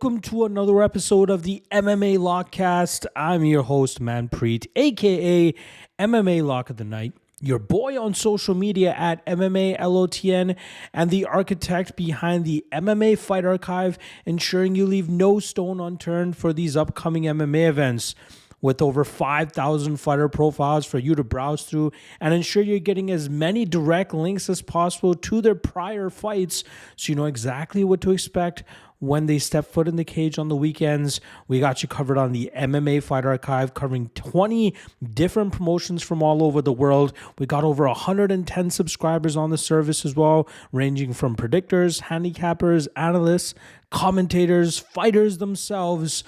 welcome to another episode of the MMA Lockcast. I'm your host, Prates, aka MMA Lock of the Night, your boy on social media at MMALOTN, and the architect behind the MMA Fight Archive, ensuring you leave no stone unturned for these upcoming MMA events. With over 5,000 fighter profiles for you to browse through and ensure you're getting as many direct links as possible to their prior fights so you know exactly what to expect when they step foot in the cage on the weekends. We got you covered on the MMA Fight Archive, covering 20 different promotions from all over the world. We got over 110 subscribers on the service as well, ranging from predictors, handicappers, analysts, commentators, fighters themselves.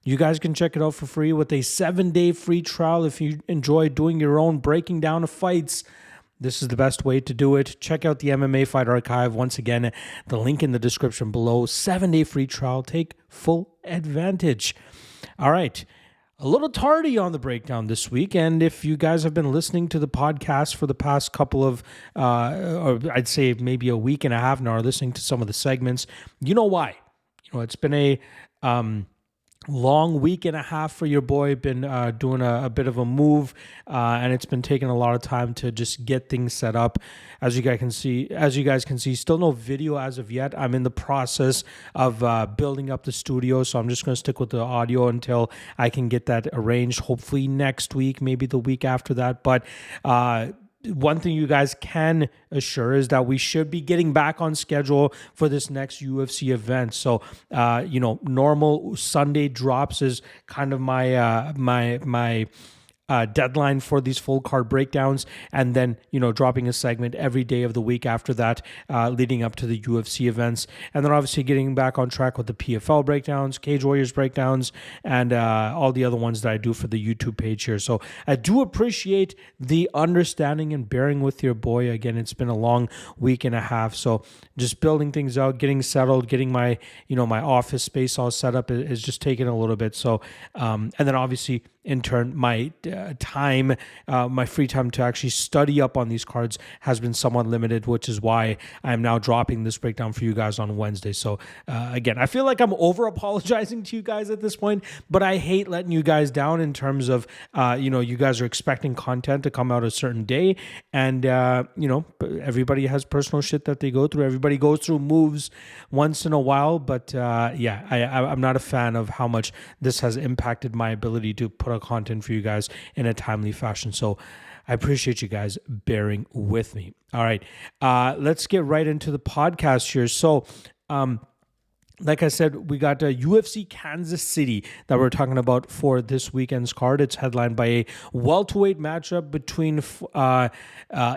You guys can check it out for free with a 7-day free trial if you enjoy doing your own breaking down of fights. This is the best way to do it. Check out the MMA Fight Archive. Once again, the link in the description below. 7-day free trial. Take full advantage. All right. A little tardy on the breakdown this week, and if you guys have been listening to the podcast for the past couple of, or I'd say maybe a week and a half now, or listening to some of the segments, you know why. You know, it's been a long week and a half for your boy. Been doing a bit of a move, and it's been taking a lot of time to just get things set up. As you guys can see, still no video as of yet. I'm in the process of building up the studio, so I'm just going to stick with the audio until I can get that arranged. Hopefully next week, maybe the week after that. But one thing you guys can assure is that we should be getting back on schedule for this next UFC event. So, normal Sunday drops is kind of my deadline for these full card breakdowns, and then dropping a segment every day of the week after that, leading up to the UFC events, and then obviously getting back on track with the PFL breakdowns, Cage Warriors breakdowns, and all the other ones that I do for the YouTube page here. So I do appreciate the understanding and bearing with your boy. Again, it's been a long week and a half, so just building things out, getting settled, getting my my office space all set up is just taking a little bit. So and then obviously in turn my my free time to actually study up on these cards has been somewhat limited, which is why I'm now dropping this breakdown for you guys on Wednesday. So again, I feel like I'm over apologizing to you guys at this point, but I hate letting you guys down in terms of you guys are expecting content to come out a certain day, and everybody has personal shit that they go through. Everybody goes through moves once in a while, but I'm not a fan of how much this has impacted my ability to put out content for you guys in a timely fashion. So I appreciate you guys bearing with me. All right, let's get right into the podcast here. So like I said, we got UFC Kansas City that we're talking about for this weekend's card. It's headlined by a welterweight matchup between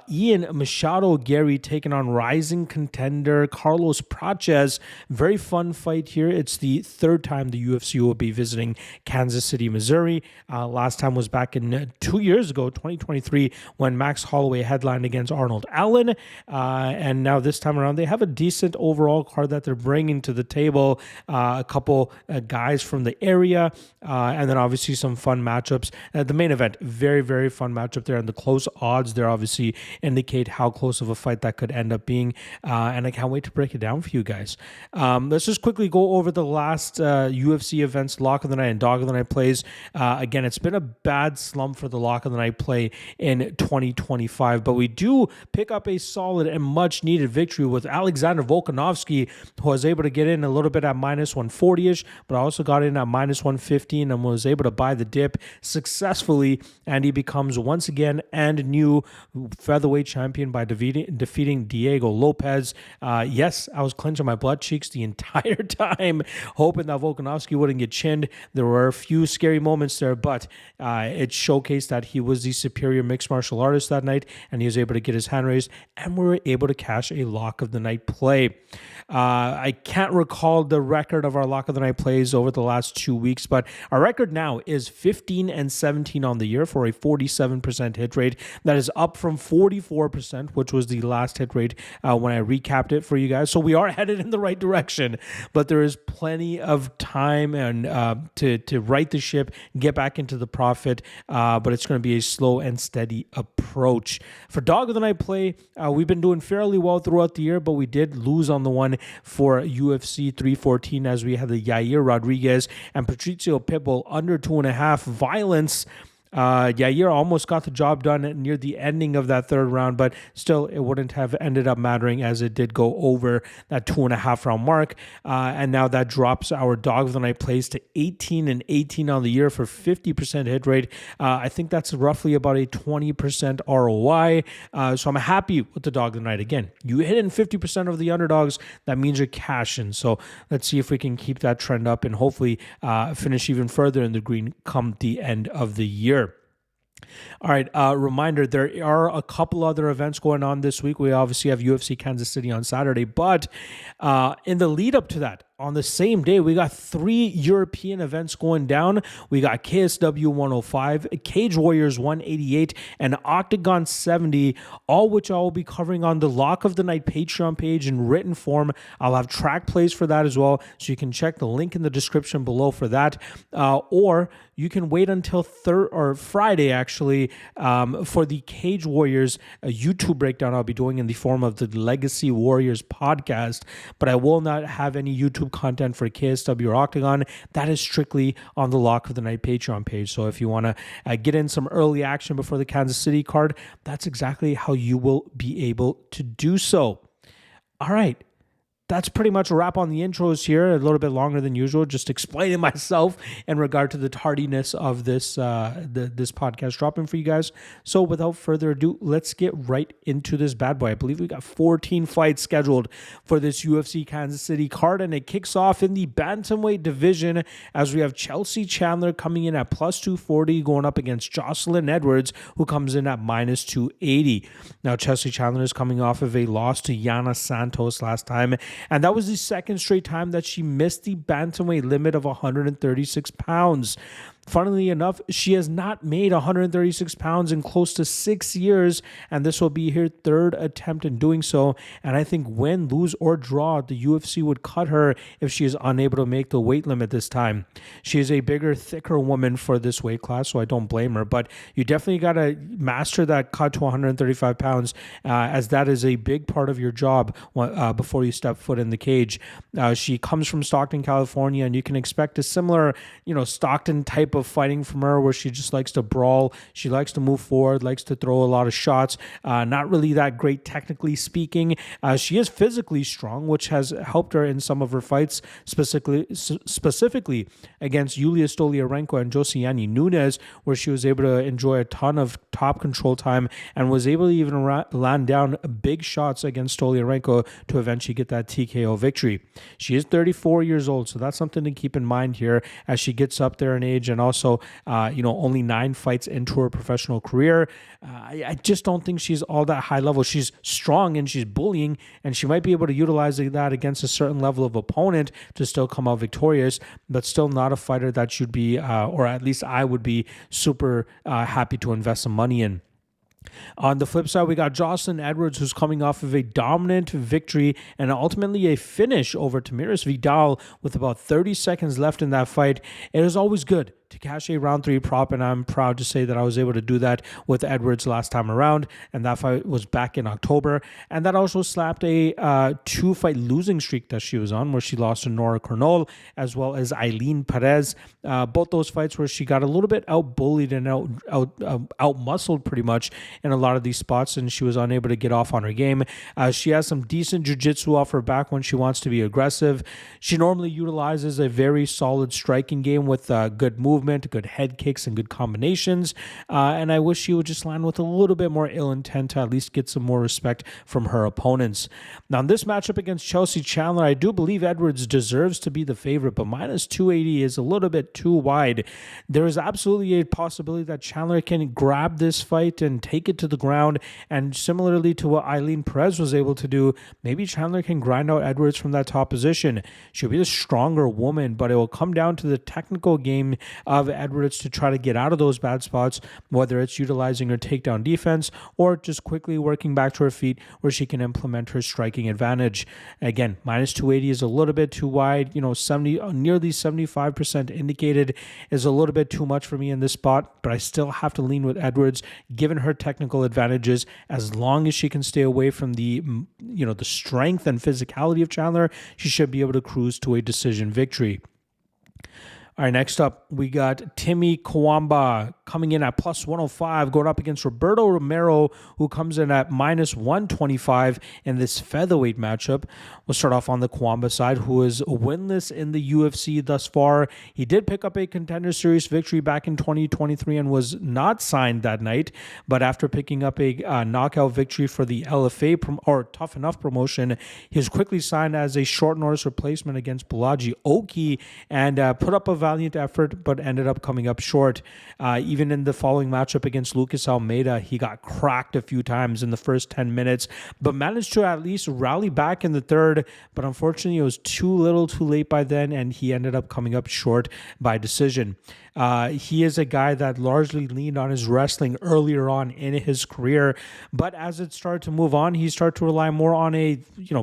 Ian Machado Garry taking on rising contender Carlos Prates. Very fun fight here. It's the third time the UFC will be visiting Kansas City, Missouri. Last time was back in 2 years ago, 2023, when Max Holloway headlined against Arnold Allen. And now this time around, they have a decent overall card that they're bringing to the table. A couple guys from the area, and then obviously some fun matchups. The main event, very, very fun matchup there, and the close odds there obviously indicate how close of a fight that could end up being, and I can't wait to break it down for you guys. Let's just quickly go over the last UFC events, Lock of the Night and Dog of the Night plays. Again, it's been a bad slump for the Lock of the Night play in 2025, but we do pick up a solid and much needed victory with Alexander Volkanovski, who was able to get in a little bit at minus 140-ish, but I also got in at minus 115 and was able to buy the dip successfully, and he becomes once again and new featherweight champion by defeating Diego Lopez. Yes, I was clenching my butt cheeks the entire time, hoping that Volkanovski wouldn't get chinned. There were a few scary moments there, but it showcased that he was the superior mixed martial artist that night, and he was able to get his hand raised, and we were able to cash a Lock of the Night play. I can't recall the record of our Lock of the Night plays over the last 2 weeks, but our record now is 15-17 on the year for a 47% hit rate. That is up from 44%, which was the last hit rate when I recapped it for you guys. So we are headed in the right direction, but there is plenty of time and to right the ship, get back into the profit, but it's going to be a slow and steady approach. For Dog of the Night play, we've been doing fairly well throughout the year, but we did lose on the one for UFC 314 as we had the Yair Rodriguez and Patricio Pitbull under 2.5 violence. Yair almost got the job done near the ending of that third round, but still it wouldn't have ended up mattering as it did go over that 2.5 round mark. And now that drops our dog of the night plays to 18-18 on the year for 50% hit rate. I think that's roughly about a 20% ROI. So I'm happy with the dog of the night. Again, you hit in 50% of the underdogs. That means you're cashing. So let's see if we can keep that trend up and hopefully finish even further in the green come the end of the year. All right, reminder, there are a couple other events going on this week. We obviously have UFC Kansas City on Saturday, but in the lead up to that, on the same day, we got 3 European events going down. We got KSW 105, Cage Warriors 188, and Octagon 70, all which I will be covering on the Lock of the Night Patreon page in written form. I'll have track plays for that as well, so you can check the link in the description below for that. Or you can wait until Friday, actually, for the Cage Warriors YouTube breakdown I'll be doing in the form of the Legacy Warriors podcast, but I will not have any YouTube content for KSW or Octagon. That is strictly on the Lock of the Night Patreon page. So if you want to get in some early action before the Kansas City card, that's exactly how you will be able to do so. All right. That's pretty much a wrap on the intros here, a little bit longer than usual, just explaining myself in regard to the tardiness of this this podcast dropping for you guys. So without further ado, let's get right into this bad boy. I believe we got 14 fights scheduled for this UFC Kansas City card, and it kicks off in the bantamweight division as we have Chelsea Chandler coming in at plus 240, going up against Jocelyn Edwards, who comes in at minus 280. Now, Chelsea Chandler is coming off of a loss to Yana Santos last time, and that was the second straight time that she missed the bantamweight limit of 136 pounds. Funnily enough, she has not made 136 pounds in close to 6 years, and this will be her third attempt in doing so. And I think win, lose, or draw, the UFC would cut her if she is unable to make the weight limit this time. She is a bigger, thicker woman for this weight class, so I don't blame her. But you definitely got to master that cut to 135 pounds, as that is a big part of your job before you step foot in the cage. She comes from Stockton, California, and you can expect a similar, Stockton type of fighting from her, where she just likes to brawl. She likes to move forward, likes to throw a lot of shots. Not really that great technically speaking. She is physically strong, which has helped her in some of her fights, specifically against Yulia Stoliarenko and Josiane Nunes, where she was able to enjoy a ton of top control time and was able to even land down big shots against Stoliarenko to eventually get that TKO victory. She is 34 years old, so that's something to keep in mind here as she gets up there in age, and also, only 9 fights into her professional career. I just don't think she's all that high level. She's strong and she's bullying, and she might be able to utilize that against a certain level of opponent to still come out victorious, but still not a fighter that should be, or at least I would be super happy to invest some money in. On the flip side, we got Jocelyn Edwards, who's coming off of a dominant victory and ultimately a finish over Tamiris Vidal with about 30 seconds left in that fight. It is always good to cash a round 3 prop, and I'm proud to say that I was able to do that with Edwards last time around, and that fight was back in October. And that also slapped a 2-fight losing streak that she was on, where she lost to Nora Cornol as well as Eileen Perez. Both those fights where she got a little bit out-bullied and out-muscled pretty much in a lot of these spots, and she was unable to get off on her game. She has some decent jiu-jitsu off her back when she wants to be aggressive. She normally utilizes a very solid striking game with good movement, good head kicks, and good combinations. And I wish she would just land with a little bit more ill intent to at least get some more respect from her opponents. Now, in this matchup against Chelsea Chandler, I do believe Edwards deserves to be the favorite, but minus 280 is a little bit too wide. There is absolutely a possibility that Chandler can grab this fight and take it to the ground. And similarly to what Eileen Perez was able to do, maybe Chandler can grind out Edwards from that top position. She'll be the stronger woman, but it will come down to the technical game of Edwards to try to get out of those bad spots, whether it's utilizing her takedown defense or just quickly working back to her feet where she can implement her striking advantage. Again, minus 280 is a little bit too wide. 70, nearly 75% indicated is a little bit too much for me in this spot, but I still have to lean with Edwards given her technical advantages. As long as she can stay away from the strength and physicality of Chandler, she should be able to cruise to a decision victory. All right, next up, we got Timmy Cuamba coming in at plus 105, going up against Roberto Romero, who comes in at minus 125 in this featherweight matchup. We'll start off on the Cuamba side, who is winless in the UFC thus far. He did pick up a Contender Series victory back in 2023 and was not signed that night, but after picking up a knockout victory for the LFA or Tough Enough promotion, he was quickly signed as a short notice replacement against Balaji Oki and put up a valiant effort, but ended up coming up short. Even in the following matchup against Lucas Almeida, he got cracked a few times in the first 10 minutes, but managed to at least rally back in the third. But unfortunately, it was too little too late by then, and he ended up coming up short by decision. He is a guy that largely leaned on his wrestling earlier on in his career, but as it started to move on, he started to rely more on a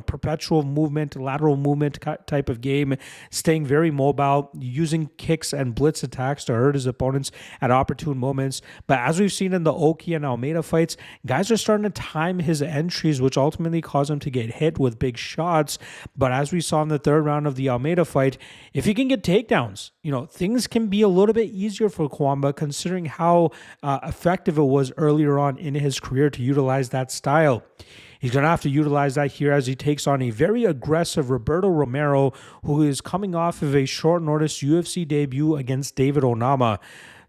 perpetual movement, lateral movement type of game, staying very mobile, using kicks and blitz attacks to hurt his opponents at opportune moments. But as we've seen in the Oki and Almeida fights, guys are starting to time his entries, which ultimately cause him to get hit with big shots. But as we saw in the third round of the Almeida fight, if he can get takedowns, things can be a little bit easier for Cuamba, considering how effective it was earlier on in his career to utilize that style. He's going to have to utilize that here as he takes on a very aggressive Roberto Romero, who is coming off of a short notice UFC debut against David Onama.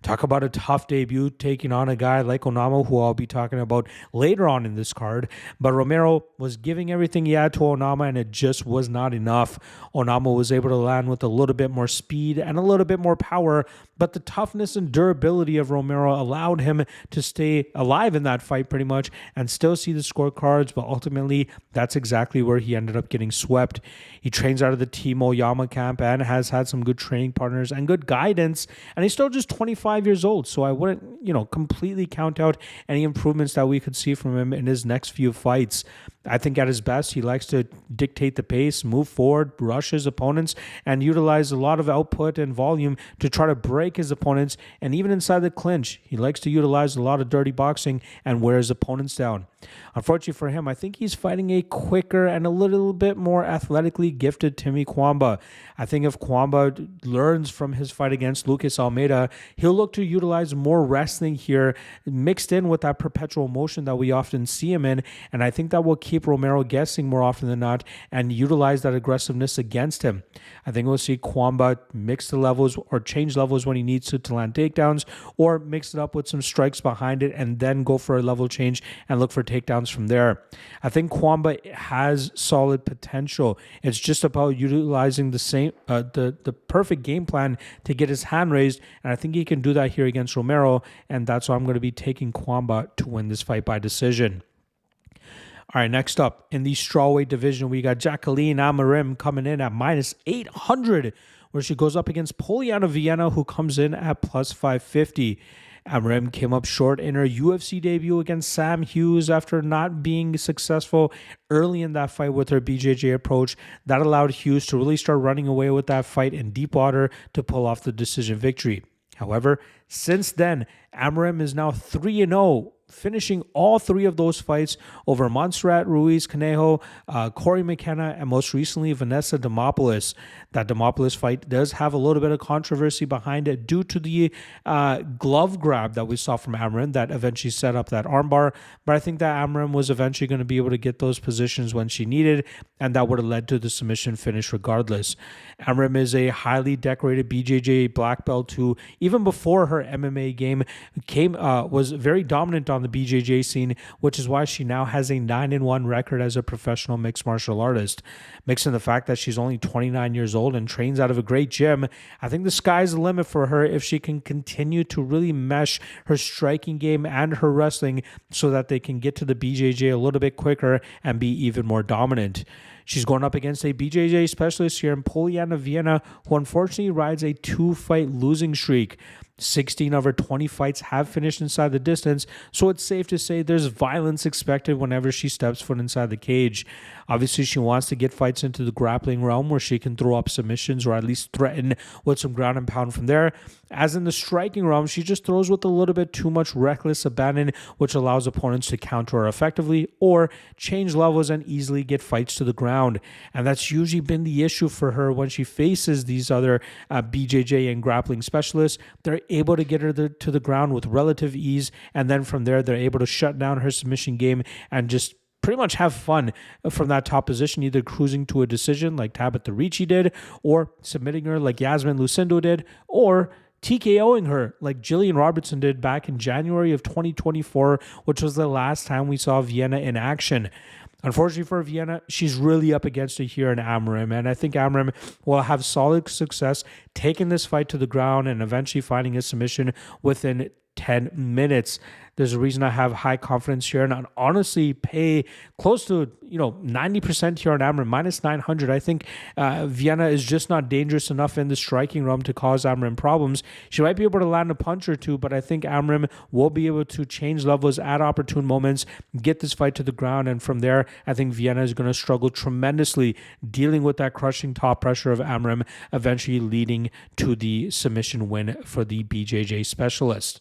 Talk about a tough debut taking on a guy like Onama, who I'll be talking about later on in this card. But Romero was giving everything he had to Onama, and it just was not enough. Onama was able to land with a little bit more speed and a little bit more power, but the toughness and durability of Romero allowed him to stay alive in that fight pretty much and still see the scorecards. But ultimately, that's exactly where he ended up getting swept. He trains out of the Team Oyama camp and has had some good training partners and good guidance, and he's still just 25 years old, so I wouldn't, completely count out any improvements that we could see from him in his next few fights. I think at his best, he likes to dictate the pace, move forward, rush his opponents, and utilize a lot of output and volume to try to break his opponents. And even inside the clinch, he likes to utilize a lot of dirty boxing and wear his opponents down. Unfortunately for him, I think he's fighting a quicker and a little bit more athletically gifted Timmy Cuamba. I think if Cuamba learns from his fight against Lucas Almeida, he'll look to utilize more wrestling here, mixed in with that perpetual motion that we often see him in. And I think that will keep Romero guessing more often than not and utilize that aggressiveness against him. I think we'll see Cuamba mix the levels or change levels when he needs to land takedowns, or mix it up with some strikes behind it and then go for a level change and look for takedowns from there. I think Cuamba has solid potential. It's just about utilizing the perfect game plan to get his hand raised, and I think he can do that here against Romero, and that's why I'm going to be taking Cuamba to win this fight by decision. All right, next up in the strawweight division, we got Jacqueline Amorim coming in at minus 800, where she goes up against Poliana Viana, who comes in at plus 550. Amorim came up short in her UFC debut against Sam Hughes after not being successful early in that fight with her BJJ approach. That allowed Hughes to really start running away with that fight in deep water to pull off the decision victory. However, since then, Amorim is now 3-0, finishing all three of those fights over Montserrat Ruiz Conejo, Corey McKenna, and most recently Vanessa Demopoulos. That Demopoulos fight does have a little bit of controversy behind it due to the glove grab that we saw from Amorim that eventually set up that armbar. But I think that Amorim was eventually going to be able to get those positions when she needed, and that would have led to the submission finish regardless. Amorim is a highly decorated BJJ black belt who, even before her her MMA game, was very dominant on the BJJ scene, which is why she now has a 9-1 record as a professional mixed martial artist. Mixing the fact that she's only 29 years old and trains out of a great gym, I think the sky's the limit for her if she can continue to really mesh her striking game and her wrestling so that they can get to the BJJ a little bit quicker and be even more dominant. She's going up against a BJJ specialist here in Viana, who unfortunately rides a 2-fight losing streak. 16 of her 20 fights have finished inside the distance, so it's safe to say there's violence expected whenever she steps foot inside the cage. Obviously, she wants to get fights into the grappling realm where she can throw up submissions or at least threaten with some ground and pound from there. As in the striking realm, she just throws with a little bit too much reckless abandon, which allows opponents to counter her effectively or change levels and easily get fights to the ground. And that's usually been the issue for her when she faces these other BJJ and grappling specialists. They're able to get her to the ground with relative ease, and then from there, they're able to shut down her submission game and just pretty much have fun from that top position, either cruising to a decision like Tabitha Ricci did, or submitting her like Yasmin Lucindo did, or TKOing her like Jillian Robertson did back in January of 2024, which was the last time we saw Viana in action. Unfortunately for Viana, she's really up against it here in Amorim, and I think Amorim will have solid success taking this fight to the ground and eventually finding a submission within 10 minutes. There's a reason I have high confidence here, and I honestly pay close to 90% here on Amorim, minus 900. I think Viana is just not dangerous enough in the striking realm to cause Amorim problems. She might be able to land a punch or two, but I think Amorim will be able to change levels at opportune moments, get this fight to the ground, and from there, I think Viana is going to struggle tremendously dealing with that crushing top pressure of Amorim, eventually leading to the submission win for the BJJ specialist.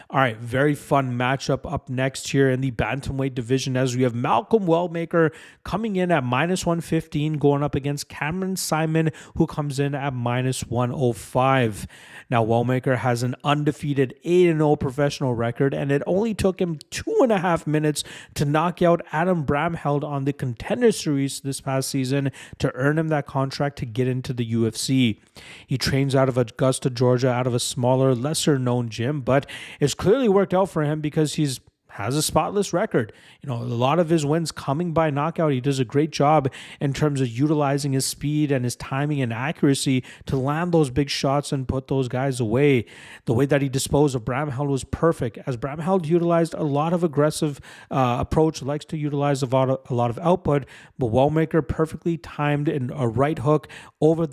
All right, very fun matchup up next here in the bantamweight division as we have Malcolm Wellmaker coming in at minus 115, going up against Cameron Saaiman, who comes in at minus 105. Now, Wellmaker has an undefeated 8-0 professional record, and it only took him 2.5 minutes to knock out Adam Bramheld on the Contender Series this past season to earn him that contract to get into the UFC. He trains out of Augusta, Georgia, out of a smaller, lesser-known gym, but it's clearly worked out for him because he's has a spotless record. A lot of his wins coming by knockout. He does a great job in terms of utilizing his speed and his timing and accuracy to land those big shots and put those guys away. The way that he disposed of Bramheld was perfect, as Bramheld utilized a lot of aggressive approach, likes to utilize a lot of output, but Wellmaker perfectly timed in a right hook over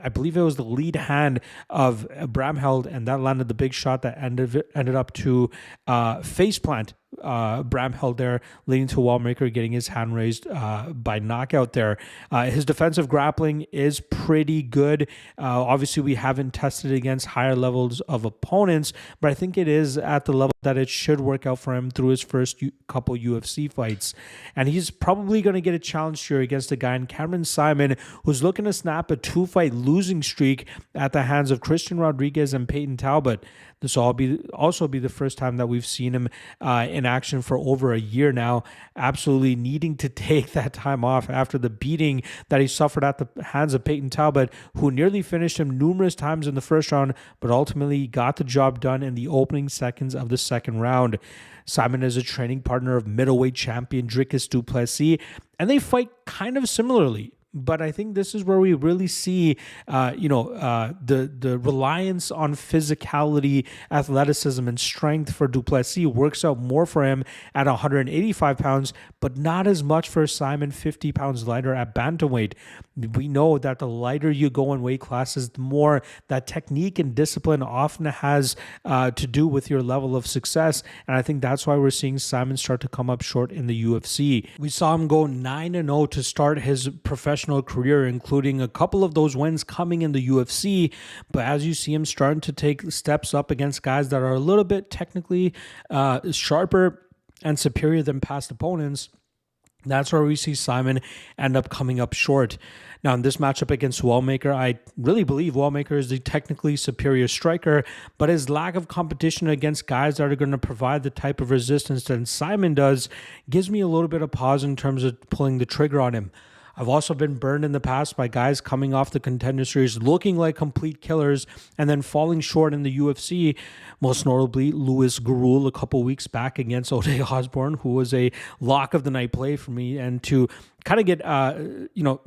I believe it was the lead hand of Bramheld, and that landed the big shot that ended up to faceplant Bramheld there, leading to Wellmaker getting his hand raised by knockout there. His defensive grappling is pretty good. Obviously, we haven't tested against higher levels of opponents, but I think it is at the level that it should work out for him through his first couple UFC fights. And he's probably going to get a challenge here against a guy in Cameron Saaiman, who's looking to snap a 2-fight losing streak at the hands of Christian Rodriguez and Peyton Talbot. This will also be the first time that we've seen him in action for over a year now, absolutely needing to take that time off after the beating that he suffered at the hands of Peyton Talbot, who nearly finished him numerous times in the first round, but ultimately got the job done in the opening seconds of the second round. Saaiman is a training partner of middleweight champion Dricus du Plessis, and they fight kind of similarly. But I think this is where we really see, the reliance on physicality, athleticism, and strength for du Plessis works out more for him at 185 pounds, but not as much for Saaiman 50 pounds lighter at bantamweight. We know that the lighter you go in weight classes, the more that technique and discipline often has to do with your level of success. And I think that's why we're seeing Saaiman start to come up short in the UFC. We saw him go 9-0 to start his professional career, including a couple of those wins coming in the UFC. But as you see him starting to take steps up against guys that are a little bit technically sharper and superior than past opponents, that's where we see Saaiman end up coming up short. Now, in this matchup against Wellmaker, I really believe Wellmaker is the technically superior striker, but his lack of competition against guys that are going to provide the type of resistance that Saaiman does gives me a little bit of pause in terms of pulling the trigger on him. I've also been burned in the past by guys coming off the Contender Series looking like complete killers and then falling short in the UFC, most notably Louis Gurul a couple weeks back against Ode Osborne, who was a lock of the night play for me, and to kind of get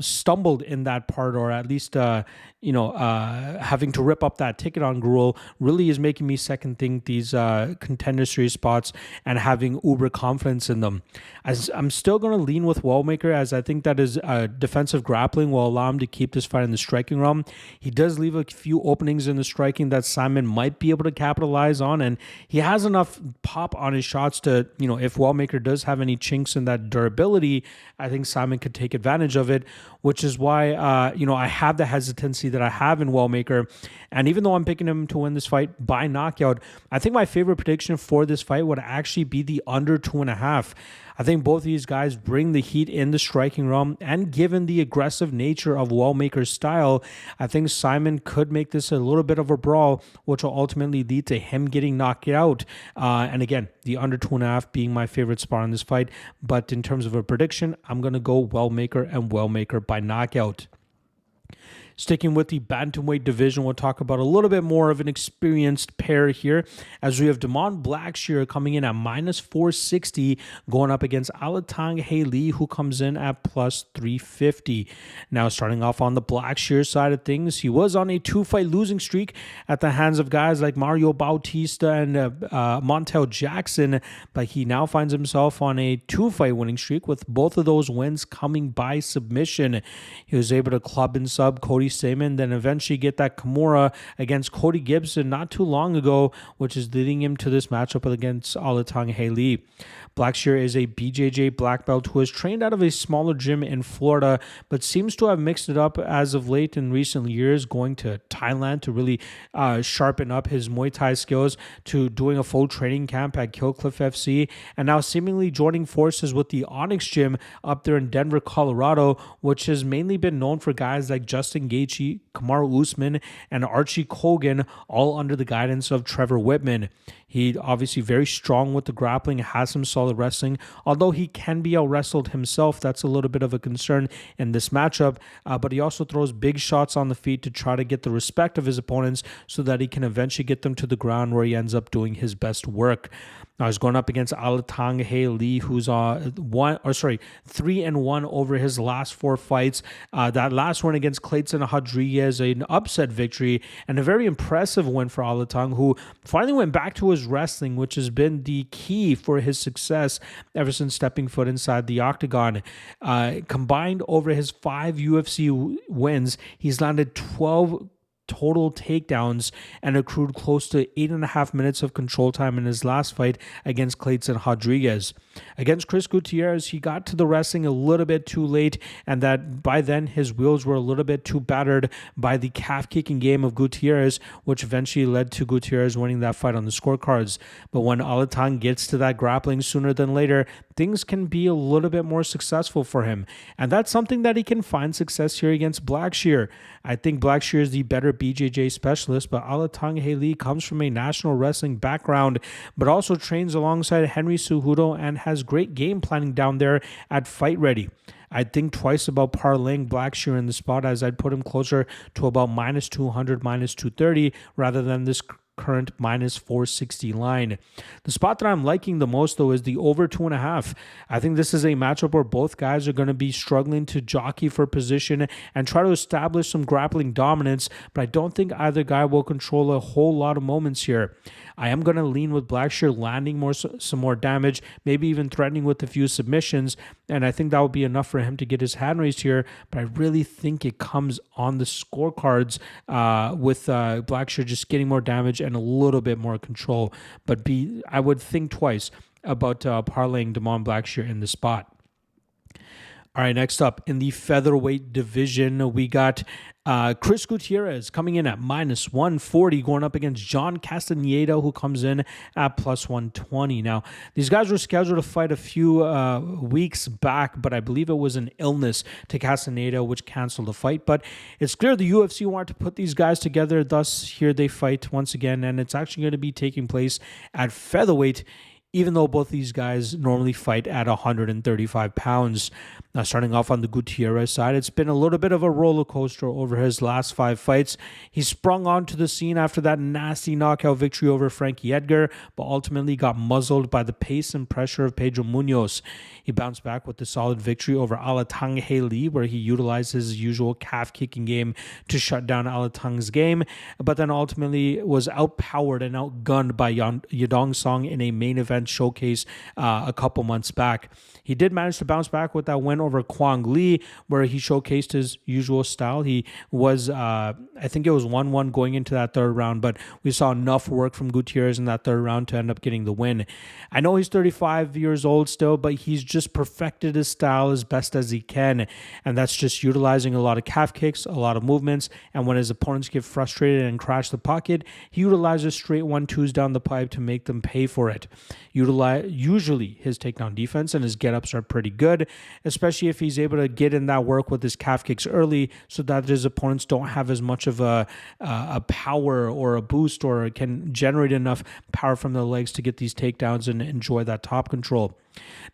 stumbled in that part, or at least having to rip up that ticket on Gurul really is making me second think these Contender Series spots and having uber confidence in them. I'm still going to lean with Wellmaker, as I think that his defensive grappling will allow him to keep this fight in the striking realm. He does leave a few openings in the striking that Saaiman might be able to capitalize on, and he has enough pop on his shots to, if Wellmaker does have any chinks in that durability, I think Saaiman could take advantage of it, which is why I have the hesitancy that I have in Wellmaker. And even though I'm picking him to win this fight by knockout, I think my favorite prediction for this fight would actually be the under 2.5. I think both of these guys bring the heat in the striking realm, and given the aggressive nature of Wellmaker's style, I think Saaiman could make this a little bit of a brawl, which will ultimately lead to him getting knocked out. And again, the under 2.5 being my favorite spot in this fight. But in terms of a prediction, I'm going to go Wellmaker and Wellmaker by knockout. Sticking with the bantamweight division, we'll talk about a little bit more of an experienced pair here, as we have Blackshear coming in at minus 460, going up against Alatengheili, who comes in at plus 350. Now, starting off on the Blackshear side of things, he was on a 2-fight losing streak at the hands of guys like Mario Bautista and Montel Jackson, but he now finds himself on a 2-fight winning streak, with both of those wins coming by submission. He was able to club and sub Cody Saaiman, then eventually get that Kimura against Cody Gibson not too long ago, which is leading him to this matchup against Alatengheili. Blackshear is a BJJ black belt who is trained out of a smaller gym in Florida, but seems to have mixed it up as of late in recent years, going to Thailand to really sharpen up his Muay Thai skills, to doing a full training camp at Killcliff FC, and now seemingly joining forces with the Onyx Gym up there in Denver, Colorado, which has mainly been known for guys like Justin Gaethje, Kamaru Usman, and Archie Kogan, all under the guidance of Trevor Whitman. He obviously very strong with the grappling, has some solid wrestling. Although he can be out-wrestled himself, that's a little bit of a concern in this matchup. But he also throws big shots on the feet to try to get the respect of his opponents so that he can eventually get them to the ground, where he ends up doing his best work. Now he's going up against Alatengheili, who's 3-1 over his last 4 fights. That last one against Clayton Rodriguez, an upset victory, and a very impressive win for Alateng, who finally went back to his wrestling, which has been the key for his success ever since stepping foot inside the octagon. Combined over his 5 UFC wins, he's landed 12 total takedowns and accrued close to 8.5 minutes of control time in his last fight against Clayton Rodriguez. Against Chris Gutierrez, he got to the wrestling a little bit too late, and that by then his wheels were a little bit too battered by the calf-kicking game of Gutierrez, which eventually led to Gutierrez winning that fight on the scorecards. But when Alateng gets to that grappling sooner than later, things can be a little bit more successful for him. And that's something that he can find success here against Blackshear. I think Blackshear is the better BJJ specialist, but Alatengheili comes from a national wrestling background, but also trains alongside Henry Cejudo and has great game planning down there at Fight Ready. I'd think twice about parlaying Blackshear in the spot, as I'd put him closer to about minus 200, minus 230, rather than this current minus 460 line. The spot that I'm liking the most, though, is the over 2.5. I think this is a matchup where both guys are going to be struggling to jockey for position and try to establish some grappling dominance, but I don't think either guy will control a whole lot of moments here. I am going to lean with Blackshear landing some more damage, maybe even threatening with a few submissions, and I think that would be enough for him to get his hand raised here, but I really think it comes on the scorecards with Blackshear just getting more damage and a little bit more control. But I would think twice about parlaying Blackshear in the spot. All right, next up in the featherweight division, we got Chris Gutierrez coming in at minus 140, going up against John Castaneda, who comes in at plus 120. Now, these guys were scheduled to fight a few weeks back, but I believe it was an illness to Castaneda, which canceled the fight. But it's clear the UFC wanted to put these guys together, thus here they fight once again, and it's actually going to be taking place at featherweight even though both these guys normally fight at 135 pounds. Now, starting off on the Gutierrez side, it's been a little bit of a roller coaster over his last 5 fights. He sprung onto the scene after that nasty knockout victory over Frankie Edgar, but ultimately got muzzled by the pace and pressure of Pedro Muniz. He bounced back with a solid victory over Alatengheili, where he utilized his usual calf-kicking game to shut down Alateng's game, but then ultimately was outpowered and outgunned by Yadong Song in a main event showcase a couple months back. He did manage to bounce back with that win over Kwang Lee, where he showcased his usual style. He was, I think it was 1-1 going into that third round, but we saw enough work from Gutierrez in that third round to end up getting the win. I know he's 35 years old still, but he's just perfected his style as best as he can, and that's just utilizing a lot of calf kicks, a lot of movements, and when his opponents get frustrated and crash the pocket, he utilizes straight 1-2s down the pipe to make them pay for it. Usually his takedown defense and his get-ups are pretty good, especially if he's able to get in that work with his calf kicks early so that his opponents don't have as much of a power or a boost or can generate enough power from their legs to get these takedowns and enjoy that top control.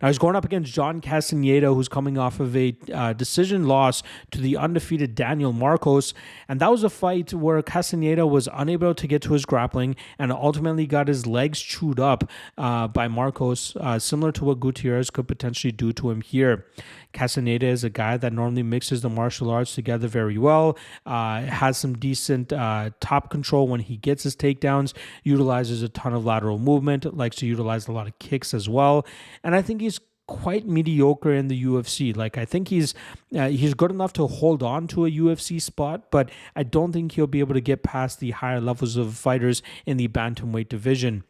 Now he's going up against John Castaneda, who's coming off of a decision loss to the undefeated Daniel Marcos, and that was a fight where Castaneda was unable to get to his grappling and ultimately got his legs chewed up by Marcos, similar to what Gutierrez could potentially do to him here. Castaneda is a guy that normally mixes the martial arts together very well, has some decent top control when he gets his takedowns, utilizes a ton of lateral movement, likes to utilize a lot of kicks as well, and I think he's quite mediocre in the UFC. Like, I think he's good enough to hold on to a UFC spot, but I don't think he'll be able to get past the higher levels of fighters in the bantamweight division.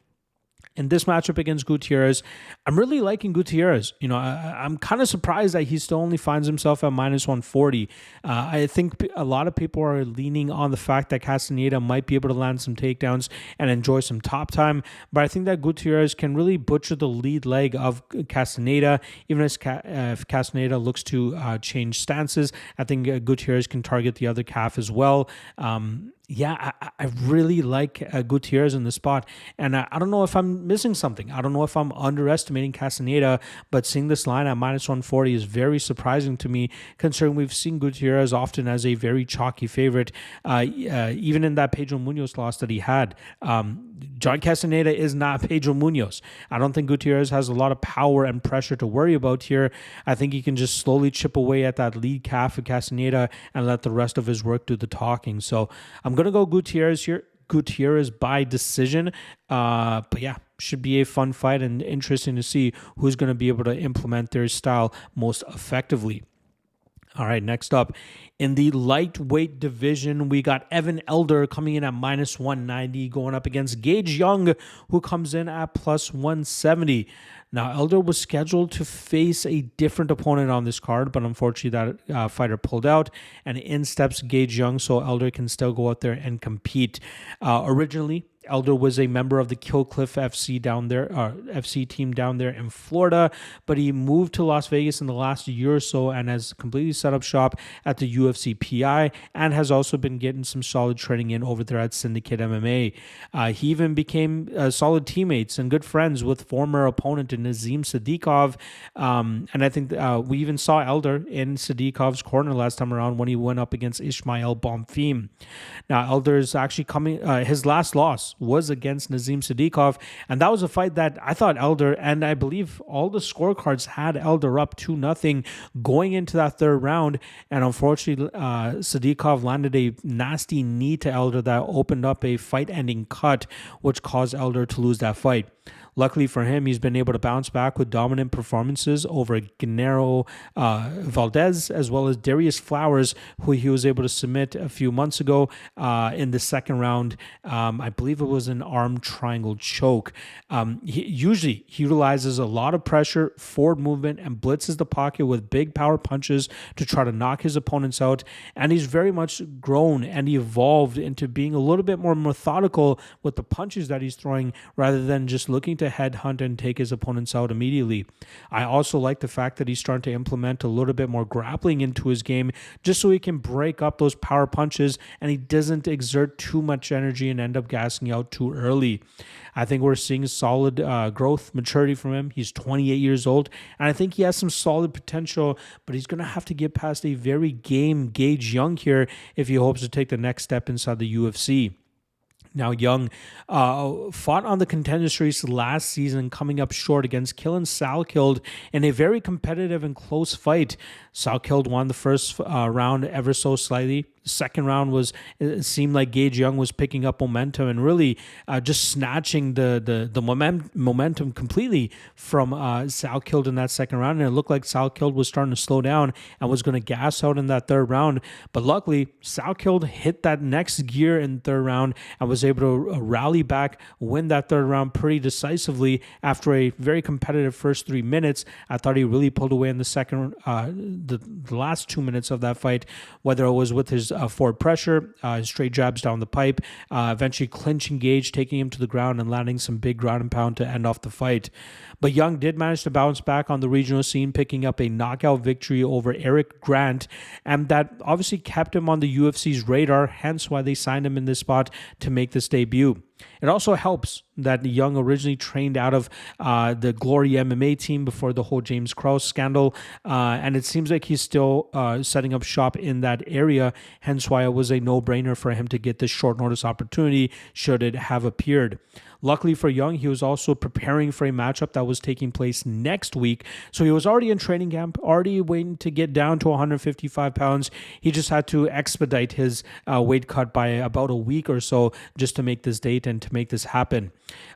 In this matchup against Gutierrez, I'm really liking Gutierrez. I'm kind of surprised that he still only finds himself at minus 140. I think a lot of people are leaning on the fact that Castaneda might be able to land some takedowns and enjoy some top time, but I think that Gutierrez can really butcher the lead leg of Castaneda. Even as if Castaneda looks to change stances, I think Gutierrez can target the other calf as well. I really like Gutierrez in the spot, and I don't know if I'm missing something. I don't know if I'm underestimating Castaneda, but seeing this line at minus 140 is very surprising to me, considering we've seen Gutierrez often as a very chalky favorite, even in that Pedro Muniz loss that he had. John Castaneda is not Pedro Muniz. I don't think Gutierrez has a lot of power and pressure to worry about here. I think he can just slowly chip away at that lead calf of Castaneda and let the rest of his work do the talking. So I'm going to go Gutierrez here. Gutierrez by decision. But yeah, should be a fun fight and interesting to see who's going to be able to implement their style most effectively. All right, next up, in the lightweight division, we got Evan Elder coming in at minus 190, going up against Gage Young, who comes in at plus 170. Now, Elder was scheduled to face a different opponent on this card, but unfortunately that fighter pulled out, and in steps Gage Young, so Elder can still go out there and compete. Originally, Elder was a member of the Killcliff FC FC team down there in Florida, but he moved to Las Vegas in the last year or so and has completely set up shop at the UFC PI and has also been getting some solid training in over there at Syndicate MMA. He even became solid teammates and good friends with former opponent Nazim Sadikov, and I think we even saw Elder in Sadikov's corner last time around when he went up against Ismail Bonfim. Now, Elder is actually coming, his last loss was against Nazim Sadikov, and that was a fight that I thought Elder, and I believe all the scorecards had Elder up 2-0 going into that third round, and unfortunately Sadikov landed a nasty knee to Elder that opened up a fight-ending cut, which caused Elder to lose that fight. Luckily for him, he's been able to bounce back with dominant performances over Guillermo Valdez, as well as Darius Flowers, who he was able to submit a few months ago in the second round. I believe it was an arm triangle choke. He utilizes a lot of pressure, forward movement, and blitzes the pocket with big power punches to try to knock his opponents out. And he's very much grown and evolved into being a little bit more methodical with the punches that he's throwing rather than just looking to headhunt and take his opponents out immediately. I also like the fact that he's starting to implement a little bit more grappling into his game just so he can break up those power punches and he doesn't exert too much energy and end up gassing out too early. I think we're seeing solid growth, maturity from him. He's 28 years old, and I think he has some solid potential, but he's going to have to get past a very game Gage Young here if he hopes to take the next step inside the UFC. Now, Young fought on the Contender Series last season, coming up short against Killen Salkild in a very competitive and close fight. Salkild won the first round ever so slightly. The second round it seemed like Gage Young was picking up momentum and really just snatching the momentum completely from Salkild in that second round. And it looked like Salkild was starting to slow down and was going to gas out in that third round. But luckily, Salkild hit that next gear in the third round and was able to rally back, win that third round pretty decisively after a very competitive first 3 minutes. I thought he really pulled away in the second, the last 2 minutes of that fight, whether it was with his forward pressure, his straight jabs down the pipe, eventually clinching Gage, taking him to the ground and landing some big ground and pound to end off the fight. But Young did manage to bounce back on the regional scene, picking up a knockout victory over Eric Grant, and that obviously kept him on the UFC's radar, hence why they signed him in this spot to make this debut. It also helps that Young originally trained out of the Glory MMA team before the whole James Krause scandal, and it seems like he's still setting up shop in that area, hence why it was a no-brainer for him to get this short notice opportunity should it have appeared. Luckily for Young, he was also preparing for a matchup that was taking place next week. So he was already in training camp, already waiting to get down to 155 pounds. He just had to expedite his weight cut by about a week or so just to make this date and to make this happen.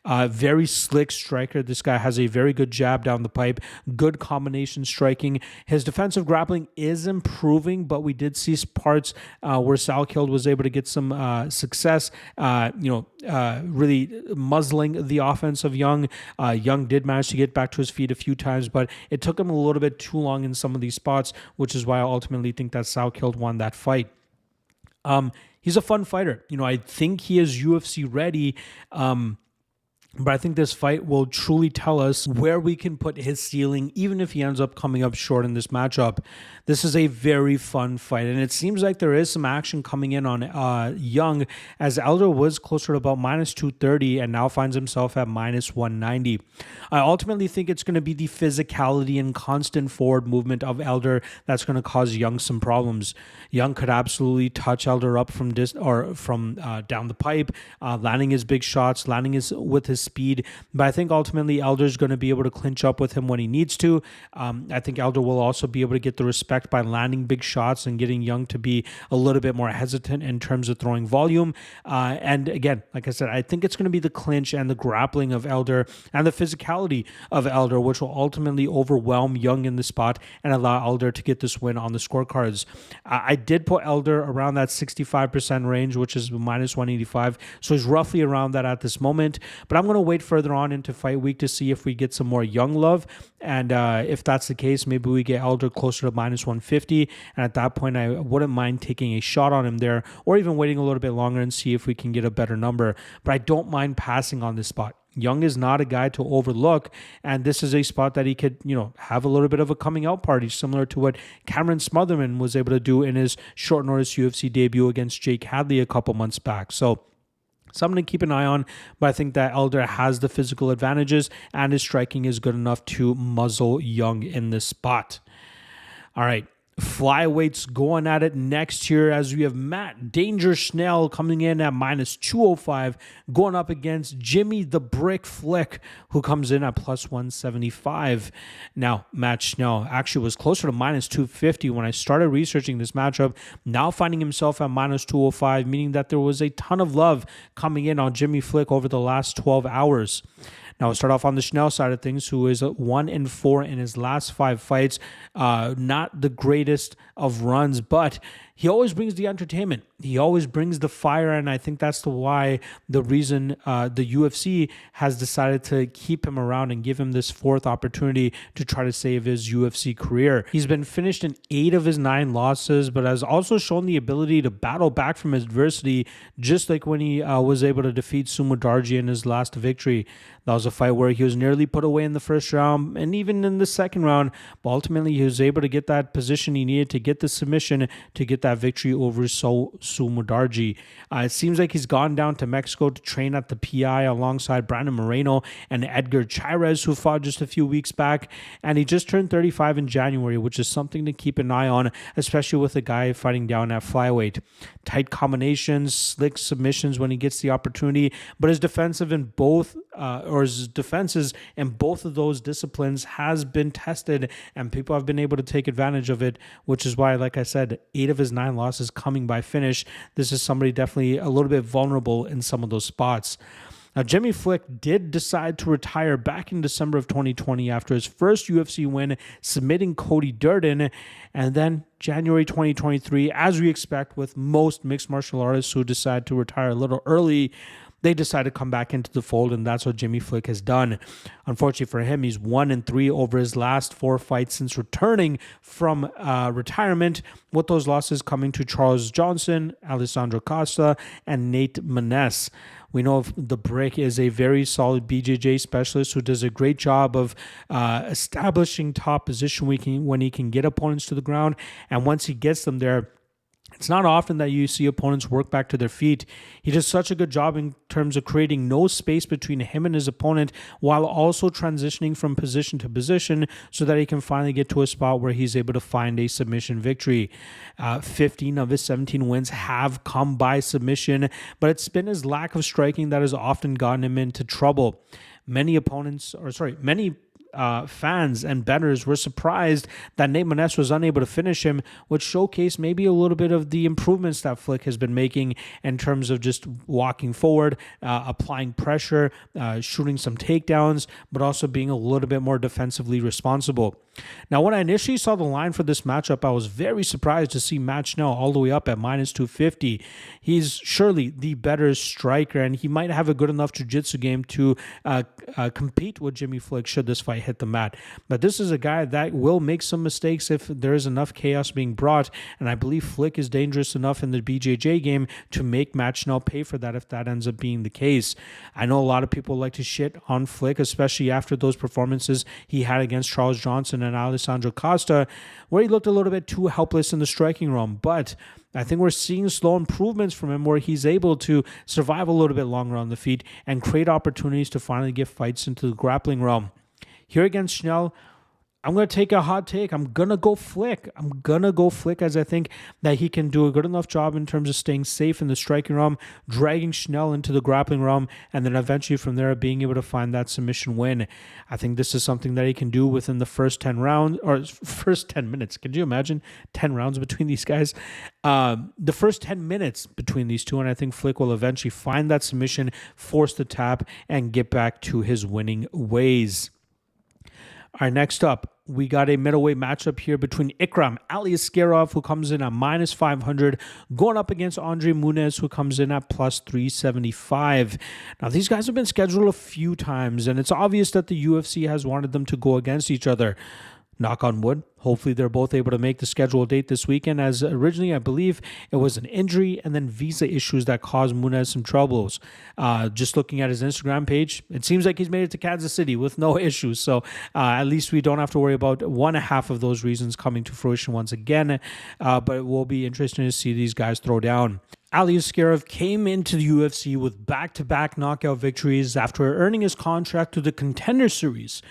Very slick striker. This guy has a very good jab down the pipe, good combination striking. His defensive grappling is improving, but we did see parts where Salkild was able to get some success, really muzzling the offense of Young. Young did manage to get back to his feet a few times, but it took him a little bit too long in some of these spots, which is why I ultimately think that Salkild won that fight. He's a fun fighter. I think he is UFC ready. But I think this fight will truly tell us where we can put his ceiling, even if he ends up coming up short in this matchup. This is a very fun fight, and it seems like there is some action coming in on Young, as Elder was closer to about minus 230 and now finds himself at minus 190. I ultimately think it's going to be the physicality and constant forward movement of Elder that's going to cause Young some problems. Young could absolutely touch Elder up from down the pipe, landing his big shots, with his speed, but I think ultimately Elder's going to be able to clinch up with him when he needs to. I think Elder will also be able to get the respect by landing big shots and getting Young to be a little bit more hesitant in terms of throwing volume. And again, like I said, I think it's going to be the clinch and the grappling of Elder and the physicality of Elder, which will ultimately overwhelm Young in the spot and allow Elder to get this win on the scorecards. I did put Elder around that 65% range, which is minus 185. So he's roughly around that at this moment, but I'm going to wait further on into fight week to see if we get some more Young love, and if that's the case, maybe we get Elder closer to minus 150, and at that point I wouldn't mind taking a shot on him there, or even waiting a little bit longer and see if we can get a better number. But I don't mind passing on this spot. Young is not a guy to overlook, and this is a spot that he could, have a little bit of a coming out party, similar to what Cameron Smotherman was able to do in his short notice UFC debut against Jake Hadley a couple months back. So something to keep an eye on, but I think that Elder has the physical advantages and his striking is good enough to muzzle Young in this spot. All right. Flyweights going at it next year, as we have Matt Danger Schnell coming in at minus 205, going up against Jimmy the Brick Flick, who comes in at plus 175. Now, Matt Schnell actually was closer to minus 250 when I started researching this matchup, now finding himself at minus 205, meaning that there was a ton of love coming in on Jimmy Flick over the last 12 hours. Now, we'll start off on the Schnell side of things, who is 1-4 in his last 5 fights. Not the greatest of runs, but he always brings the entertainment. He always brings the fire, and I think that's the reason the UFC has decided to keep him around and give him this fourth opportunity to try to save his UFC career. He's been finished in 8 of his 9 losses, but has also shown the ability to battle back from adversity, just like when he was able to defeat Sumudarji in his last victory. That was a fight where he was nearly put away in the first round and even in the second round, but ultimately he was able to get that position he needed to get the submission to get that victory over Sumudarji. It seems like he's gone down to Mexico to train at the PI alongside Brandon Moreno and Edgar Chairez, who fought just a few weeks back, and he just turned 35 in January, which is something to keep an eye on, especially with a guy fighting down at flyweight. Tight combinations, slick submissions when he gets the opportunity, but his defenses in both of those disciplines has been tested, and people have been able to take advantage of it, which is why, like I said, 8 of his 9 losses coming by finish. This is somebody definitely a little bit vulnerable in some of those spots. Now, Jimmy Flick did decide to retire back in December of 2020 after his first UFC win, submitting Cody Durden. And then January 2023, as we expect with most mixed martial artists who decide to retire a little early, they decide to come back into the fold, and that's what Jimmy Flick has done. Unfortunately for him, he's 1-3 over his last 4 fights since returning from retirement, with those losses coming to Charles Johnson, Alessandro Costa, and Nate Maness. We know the Brick is a very solid BJJ specialist who does a great job of establishing top position when he can get opponents to the ground, and once he gets them there, it's not often that you see opponents work back to their feet. He does such a good job in terms of creating no space between him and his opponent while also transitioning from position to position so that he can finally get to a spot where he's able to find a submission victory. 15 of his 17 wins have come by submission, but it's been his lack of striking that has often gotten him into trouble. Many fans and bettors were surprised that Nate Maness was unable to finish him, which showcased maybe a little bit of the improvements that Flick has been making in terms of just walking forward, applying pressure, shooting some takedowns, but also being a little bit more defensively responsible. Now, when I initially saw the line for this matchup, I was very surprised to see Matt Schnell all the way up at -250. He's surely the better striker, and he might have a good enough jiu-jitsu game to compete with Jimmy Flick should this fight hit the mat. But this is a guy that will make some mistakes if there is enough chaos being brought, and I believe Flick is dangerous enough in the BJJ game to make Matt Schnell pay for that if that ends up being the case. I know a lot of people like to shit on Flick, especially after those performances he had against Charles Johnson and Alessandro Costa, where he looked a little bit too helpless in the striking realm. But I think we're seeing slow improvements from him where he's able to survive a little bit longer on the feet and create opportunities to finally get fights into the grappling realm. Here against Schnell, I'm going to take a hot take. I'm going to go Flick. As I think that he can do a good enough job in terms of staying safe in the striking realm, dragging Schnell into the grappling realm, and then eventually from there being able to find that submission win. I think this is something that he can do within the first 10 rounds, or first 10 minutes. Could you imagine 10 rounds between these guys? The first 10 minutes between these two, and I think Flick will eventually find that submission, force the tap, and get back to his winning ways. All right, next up, we got a middleweight matchup here between Ikram Aliskerov, who comes in at -500, going up against Andre Muniz, who comes in at +375. Now, these guys have been scheduled a few times, and it's obvious that the UFC has wanted them to go against each other. Knock on wood. Hopefully they're both able to make the scheduled date this weekend, as originally I believe it was an injury and then visa issues that caused Muniz some troubles. Just looking at his Instagram page, it seems like he's made it to Kansas City with no issues. So at least we don't have to worry about one half of those reasons coming to fruition once again. But it will be interesting to see these guys throw down. Aliskerov came into the UFC with back-to-back knockout victories after earning his contract to the Contender Series.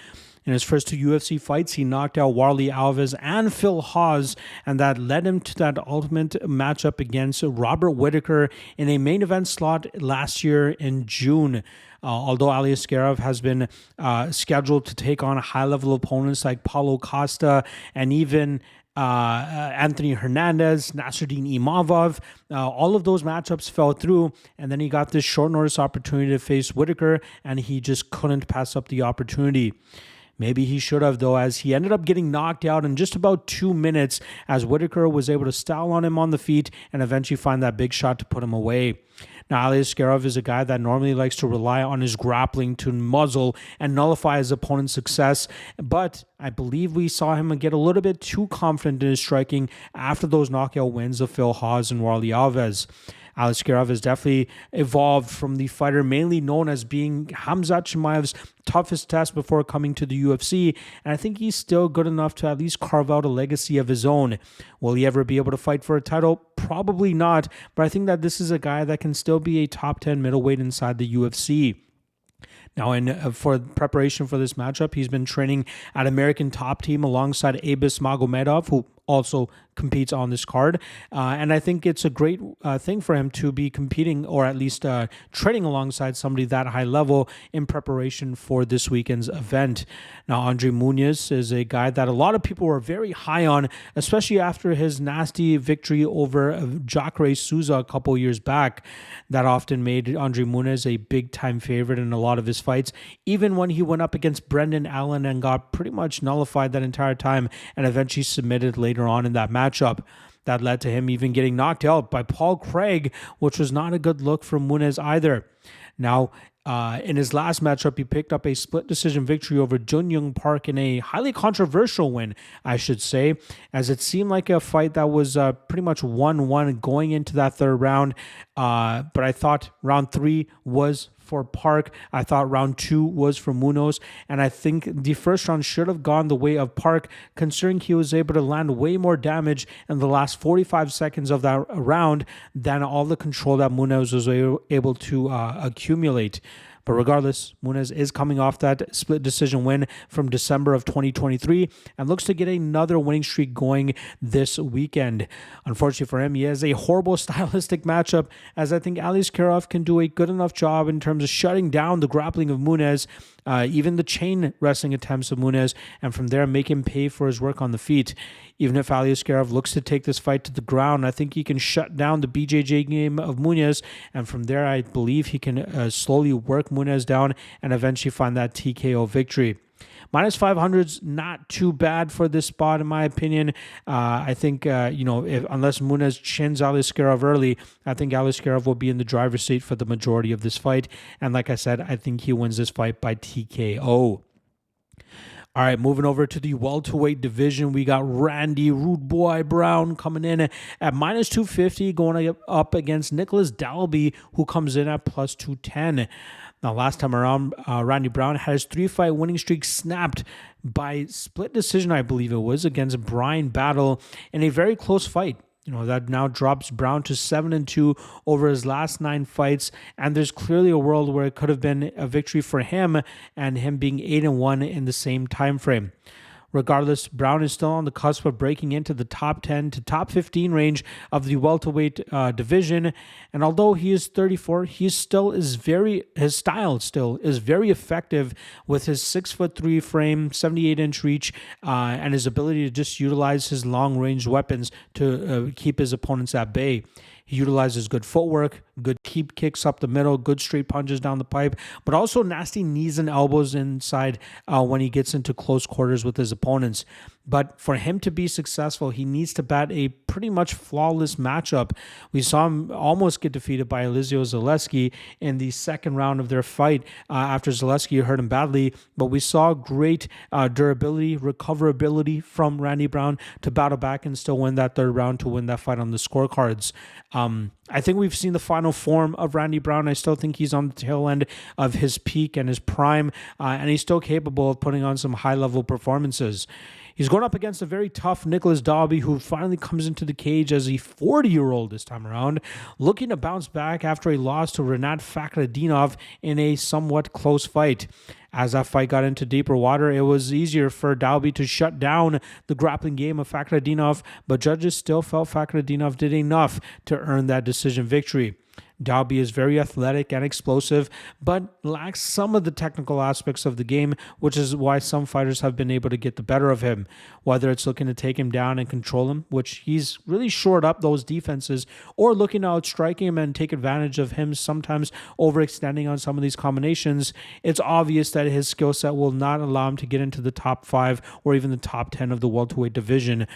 In his first 2 UFC fights, he knocked out Warley Alves and Phil Hawes, and that led him to that ultimate matchup against Robert Whittaker in a main event slot last year in June. Although Aliskerov has been scheduled to take on high-level opponents like Paulo Costa and even Anthony Hernandez, Nasruddin Imavov, all of those matchups fell through, and then he got this short notice opportunity to face Whittaker, and he just couldn't pass up the opportunity. Maybe he should have, though, as he ended up getting knocked out in just about 2 minutes as Whitaker was able to style on him on the feet and eventually find that big shot to put him away. Now, Aliskerov is a guy that normally likes to rely on his grappling to muzzle and nullify his opponent's success, but I believe we saw him get a little bit too confident in his striking after those knockout wins of Phil Hawes and Warlley Alves. Aliskerov has definitely evolved from the fighter mainly known as being Khamzat Chimaev's toughest test before coming to the UFC, and I think he's still good enough to at least carve out a legacy of his own. Will he ever be able to fight for a title? Probably not, but I think that this is a guy that can still be a top 10 middleweight inside the UFC. Now, for preparation for this matchup, he's been training at American Top Team alongside Abus Magomedov, who also competes on this card. And I think it's a great thing for him to be competing or at least training alongside somebody that high level in preparation for this weekend's event. Now, Andre Muniz is a guy that a lot of people were very high on, especially after his nasty victory over Jacare Souza a couple years back. That often made Andre Muniz a big-time favorite in a lot of his fights, even when he went up against Brendan Allen and got pretty much nullified that entire time and eventually submitted later on in that matchup. That led to him even getting knocked out by Paul Craig, which was not a good look for Muniz either. Now, in his last matchup, he picked up a split decision victory over Jun Young Park in a highly controversial win, I should say, as it seemed like a fight that was pretty much 1-1 going into that third round. But I thought round 3 was for Park. I thought round 2 was for Munoz, and I think the first round should have gone the way of Park, considering he was able to land way more damage in the last 45 seconds of that round than all the control that Munoz was able to accumulate. But regardless, Muniz is coming off that split decision win from December of 2023 and looks to get another winning streak going this weekend. Unfortunately for him, he has a horrible stylistic matchup, as I think Aliskerov can do a good enough job in terms of shutting down the grappling of Muniz, even the chain wrestling attempts of Muniz, and from there make him pay for his work on the feet. Even if Aliskerov looks to take this fight to the ground, I think he can shut down the BJJ game of Muniz, and from there I believe he can slowly work Muniz down and eventually find that TKO victory. Minus 500's not too bad for this spot, in my opinion. I think, unless Muniz chins Aliskerov early, I think Aliskerov will be in the driver's seat for the majority of this fight. And like I said, I think he wins this fight by TKO. All right, moving over to the welterweight division, we got Randy Rude Boy Brown coming in at minus 250, going up against Nicholas Dalby, who comes in at plus 210. Now, last time around, Randy Brown had his 3-fight winning streak snapped by split decision, I believe it was, against Brian Battle in a very close fight. That now drops Brown to 7-2 over his last 9 fights, and there's clearly a world where it could have been a victory for him and him being 8-1 in the same time frame. Regardless, Brown is still on the cusp of breaking into the top 10 to top 15 range of the welterweight division. And although he is 34, his style is very effective with his 6'3" frame, 78-inch reach, and his ability to just utilize his long-range weapons to keep his opponents at bay. He utilizes good footwork, good keep kicks up the middle, good straight punches down the pipe, but also nasty knees and elbows inside when he gets into close quarters with his opponents. But for him to be successful, he needs to bat a pretty much flawless matchup. We saw him almost get defeated by Elizio Zaleski in the second round of their fight after Zaleski hurt him badly. But we saw great durability, recoverability from Randy Brown to battle back and still win that third round to win that fight on the scorecards. I think we've seen the final form of Randy Brown. I still think he's on the tail end of his peak and his prime, and he's still capable of putting on some high-level performances. He's going up against a very tough Nicholas Dalby, who finally comes into the cage as a 40-year-old this time around, looking to bounce back after a loss to Renat Fakhretdinov in a somewhat close fight. As that fight got into deeper water, it was easier for Dalby to shut down the grappling game of Fakhretdinov, but judges still felt Fakhretdinov did enough to earn that decision victory. Dalby is very athletic and explosive, but lacks some of the technical aspects of the game, which is why some fighters have been able to get the better of him, whether it's looking to take him down and control him, which he's really shored up those defenses, or looking to outstrike him and take advantage of him, sometimes overextending on some of these combinations. It's obvious that his skill set will not allow him to get into the top 5 or even the top 10 of the welterweight division.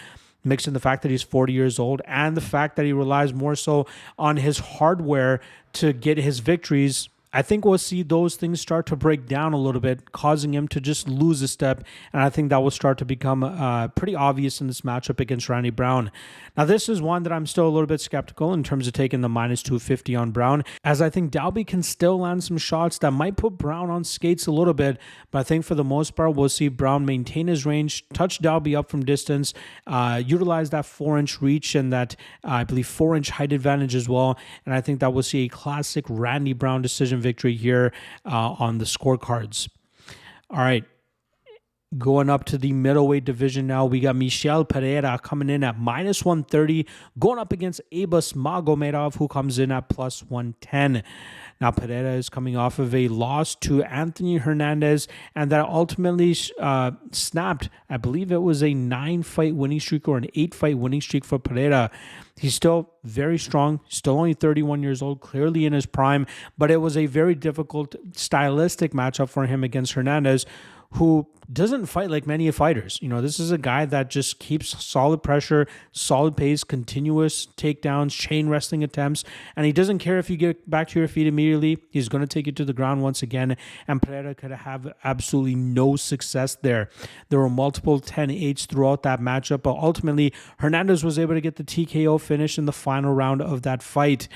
Mixing the fact that he's 40 years old and the fact that he relies more so on his hardware to get his victories, I think we'll see those things start to break down a little bit, causing him to just lose a step. And I think that will start to become pretty obvious in this matchup against Randy Brown. Now, this is one that I'm still a little bit skeptical in terms of taking the minus 250 on Brown, as I think Dalby can still land some shots that might put Brown on skates a little bit. But I think for the most part, we'll see Brown maintain his range, touch Dalby up from distance, utilize that 4-inch reach and that, I believe, 4-inch height advantage as well. And I think that we'll see a classic Randy Brown decision victory here on the scorecards. All right. Going up to the middleweight division now, we got Michel Pereira coming in at minus 130, going up against Abus Magomedov, who comes in at plus 110. Now, Pereira is coming off of a loss to Anthony Hernandez, and that ultimately snapped, I believe it was a 9-fight winning streak or an 8-fight winning streak for Pereira. He's still very strong, still only 31 years old, clearly in his prime, but it was a very difficult stylistic matchup for him against Hernandez, who doesn't fight like many fighters. You know, this is a guy that just keeps solid pressure, solid pace, continuous takedowns, chain wrestling attempts, and he doesn't care if you get back to your feet immediately. He's going to take you to the ground once again, and Pereira could have absolutely no success there. There were multiple 10-8s throughout that matchup, but ultimately Hernandez was able to get the TKO finish in the final round of that fight.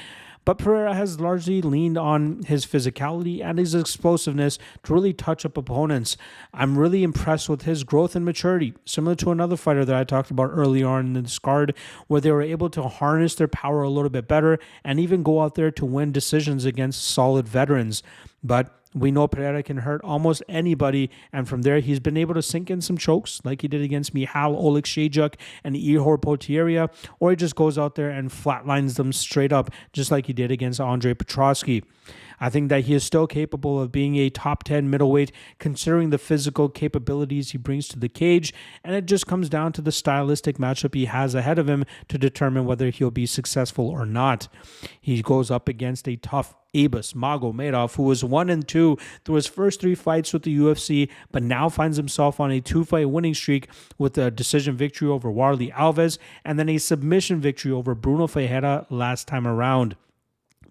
But Pereira has largely leaned on his physicality and his explosiveness to really touch up opponents. I'm really impressed with his growth and maturity, similar to another fighter that I talked about earlier on in this card, where they were able to harness their power a little bit better and even go out there to win decisions against solid veterans. But we know Pereira can hurt almost anybody, and from there, he's been able to sink in some chokes, like he did against Michal Oleksiejczuk and Ihor Potieria, or he just goes out there and flatlines them straight up, just like he did against Andre Petroski. I think that he is still capable of being a top 10 middleweight, considering the physical capabilities he brings to the cage, and it just comes down to the stylistic matchup he has ahead of him to determine whether he'll be successful or not. He goes up against a tough Abus Magomedov, who was 1-2 through his first 3 fights with the UFC, but now finds himself on a 2-fight winning streak with a decision victory over Warley Alves and then a submission victory over Bruno Ferreira last time around.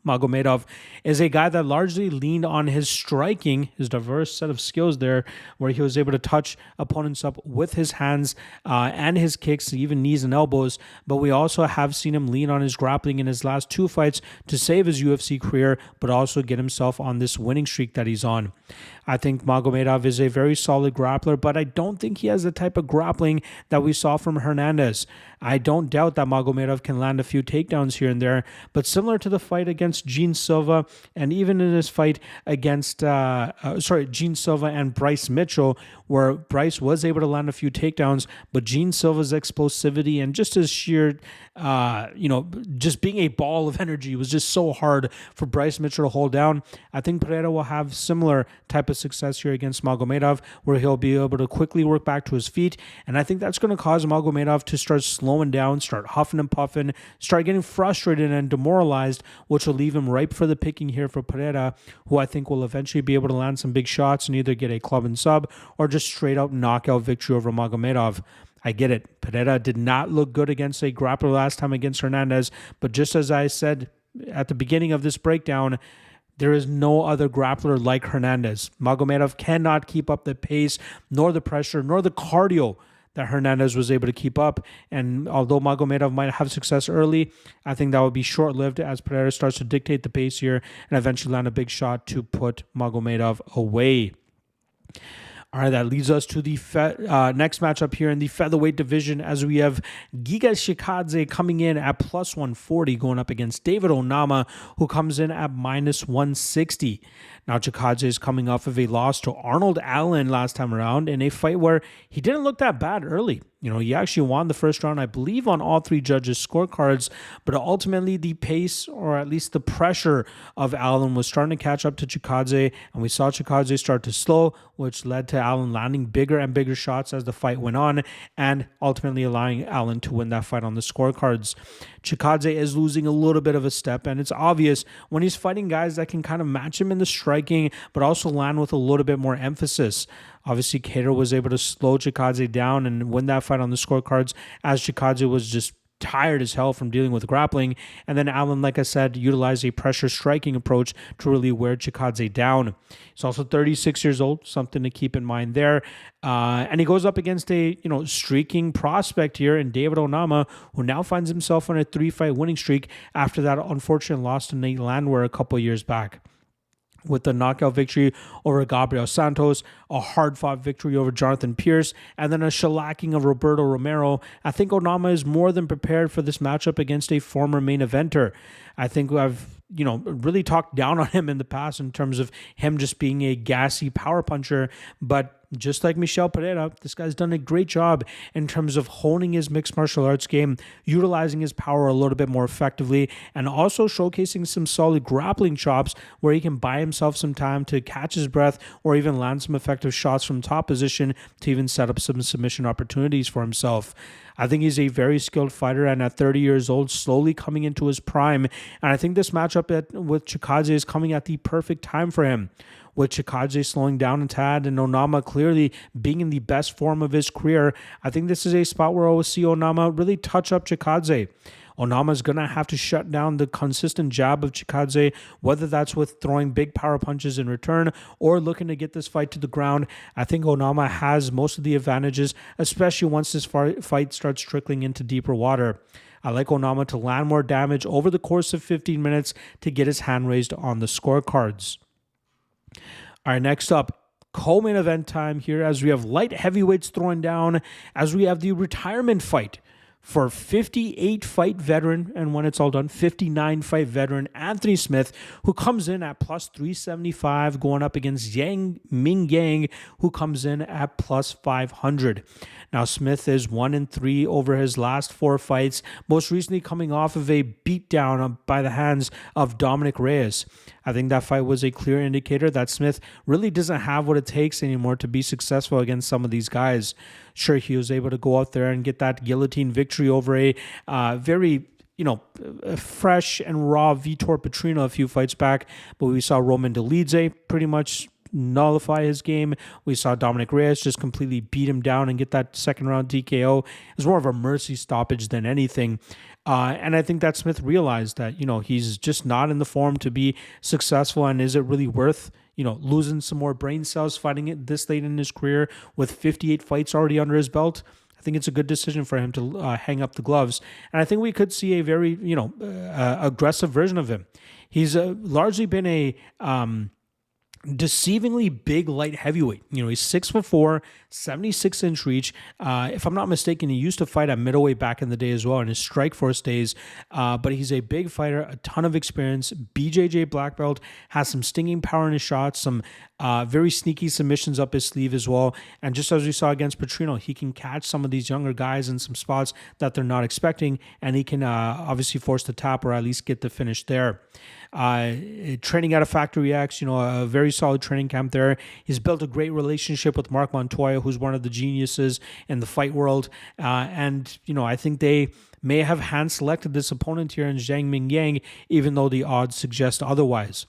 Magomedov is a guy that largely leaned on his striking, his diverse set of skills there, where he was able to touch opponents up with his hands and his kicks, even knees and elbows. But we also have seen him lean on his grappling in his last 2 fights to save his UFC career, but also get himself on this winning streak that he's on. I think Magomedov is a very solid grappler, but I don't think he has the type of grappling that we saw from Hernandez. I don't doubt that Magomedov can land a few takedowns here and there, but similar to the fight against Gene Silva, and even in his fight against Gene Silva and Bryce Mitchell, where Bryce was able to land a few takedowns, but Gene Silva's explosivity and just his sheer, just being a ball of energy was just so hard for Bryce Mitchell to hold down. I think Pereira will have similar type of success here against Magomedov, where he'll be able to quickly work back to his feet, and I think that's going to cause Magomedov to start slowing down, start huffing and puffing, start getting frustrated and demoralized, which will leave him ripe for the picking here for Pereira, who I think will eventually be able to land some big shots and either get a club and sub or just straight out knockout victory over Magomedov. I get it. Pereira did not look good against a grappler last time against Hernandez, but just as I said at the beginning of this breakdown, there is no other grappler like Hernandez. Magomedov cannot keep up the pace, nor the pressure, nor the cardio that Hernandez was able to keep up. And although Magomedov might have success early, I think that will be short-lived as Pereira starts to dictate the pace here and eventually land a big shot to put Magomedov away. All right, that leads us to the next matchup here in the featherweight division, as we have Giga Chikadze coming in at plus 140, going up against David Onama, who comes in at minus 160. Now, Chikadze is coming off of a loss to Arnold Allen last time around in a fight where he didn't look that bad early. He actually won the first round, I believe, on all three judges' scorecards, but ultimately the pace, or at least the pressure of Allen, was starting to catch up to Chikadze, and we saw Chikadze start to slow, which led to Allen landing bigger and bigger shots as the fight went on, and ultimately allowing Allen to win that fight on the scorecards. Chikadze is losing a little bit of a step, and it's obvious when he's fighting guys that can kind of match him in the striking, but also land with a little bit more emphasis. Obviously, Cater was able to slow Chikadze down and win that fight on the scorecards, as Chikadze was just tired as hell from dealing with grappling. And then Allen, like I said, utilized a pressure striking approach to really wear Chikadze down. He's also 36 years old, something to keep in mind there. And he goes up against a streaking prospect here in David Onama, who now finds himself on a 3-fight winning streak after that unfortunate loss to Nate Landwehr a couple years back. With the knockout victory over Gabriel Santos, a hard-fought victory over Jonathan Pierce, and then a shellacking of Roberto Romero, I think Onama is more than prepared for this matchup against a former main eventer. I think I've really talked down on him in the past in terms of him just being a gassy power puncher, but just like Michel Pereira, this guy's done a great job in terms of honing his mixed martial arts game, utilizing his power a little bit more effectively, and also showcasing some solid grappling chops where he can buy himself some time to catch his breath or even land some effective shots from top position to even set up some submission opportunities for himself. I think he's a very skilled fighter, and at 30 years old, slowly coming into his prime. And I think this matchup with Chikadze is coming at the perfect time for him. With Chikadze slowing down a tad and Onama clearly being in the best form of his career, I think this is a spot where we'll see Onama really touch up Chikadze. Onama's going to have to shut down the consistent jab of Chikadze, whether that's with throwing big power punches in return or looking to get this fight to the ground. I think Onama has most of the advantages, especially once this fight starts trickling into deeper water. I like Onama to land more damage over the course of 15 minutes to get his hand raised on the scorecards. All right, next up, co-main event time here, as we have light heavyweights throwing down, as we have the retirement fight for 58-fight veteran, and when it's all done, 59-fight veteran Anthony Smith, who comes in at plus 375, going up against Yang Mingyang, who comes in at plus 500. Now, Smith is 1-3 over his last 4 fights, most recently coming off of a beatdown by the hands of Dominic Reyes. I think that fight was a clear indicator that Smith really doesn't have what it takes anymore to be successful against some of these guys. Sure, he was able to go out there and get that guillotine victory over a very fresh and raw Vitor Petrino a few fights back, but we saw Roman Dolidze pretty much nullify his game. We saw Dominic Reyes just completely beat him down and get that second round TKO. It was more of a mercy stoppage than anything. And I think that Smith realized that, he's just not in the form to be successful. And is it really worth, losing some more brain cells fighting it this late in his career with 58 fights already under his belt? I think it's a good decision for him to hang up the gloves. And I think we could see a very, aggressive version of him. He's largely been a deceivingly big light heavyweight. He's 6'4", 76-inch reach. If I'm not mistaken, he used to fight at middleweight back in the day as well in his Strikeforce days. But he's a big fighter, a ton of experience. BJJ black belt, has some stinging power in his shots, some very sneaky submissions up his sleeve as well. And just as we saw against Petrino, he can catch some of these younger guys in some spots that they're not expecting, and he can obviously force the tap or at least get the finish there. Training out of Factory X, a very solid training camp there. He's built a great relationship with Mark Montoya, who's one of the geniuses in the fight world. And I think they may have hand-selected this opponent here in Zhang Mingyang, even though the odds suggest otherwise.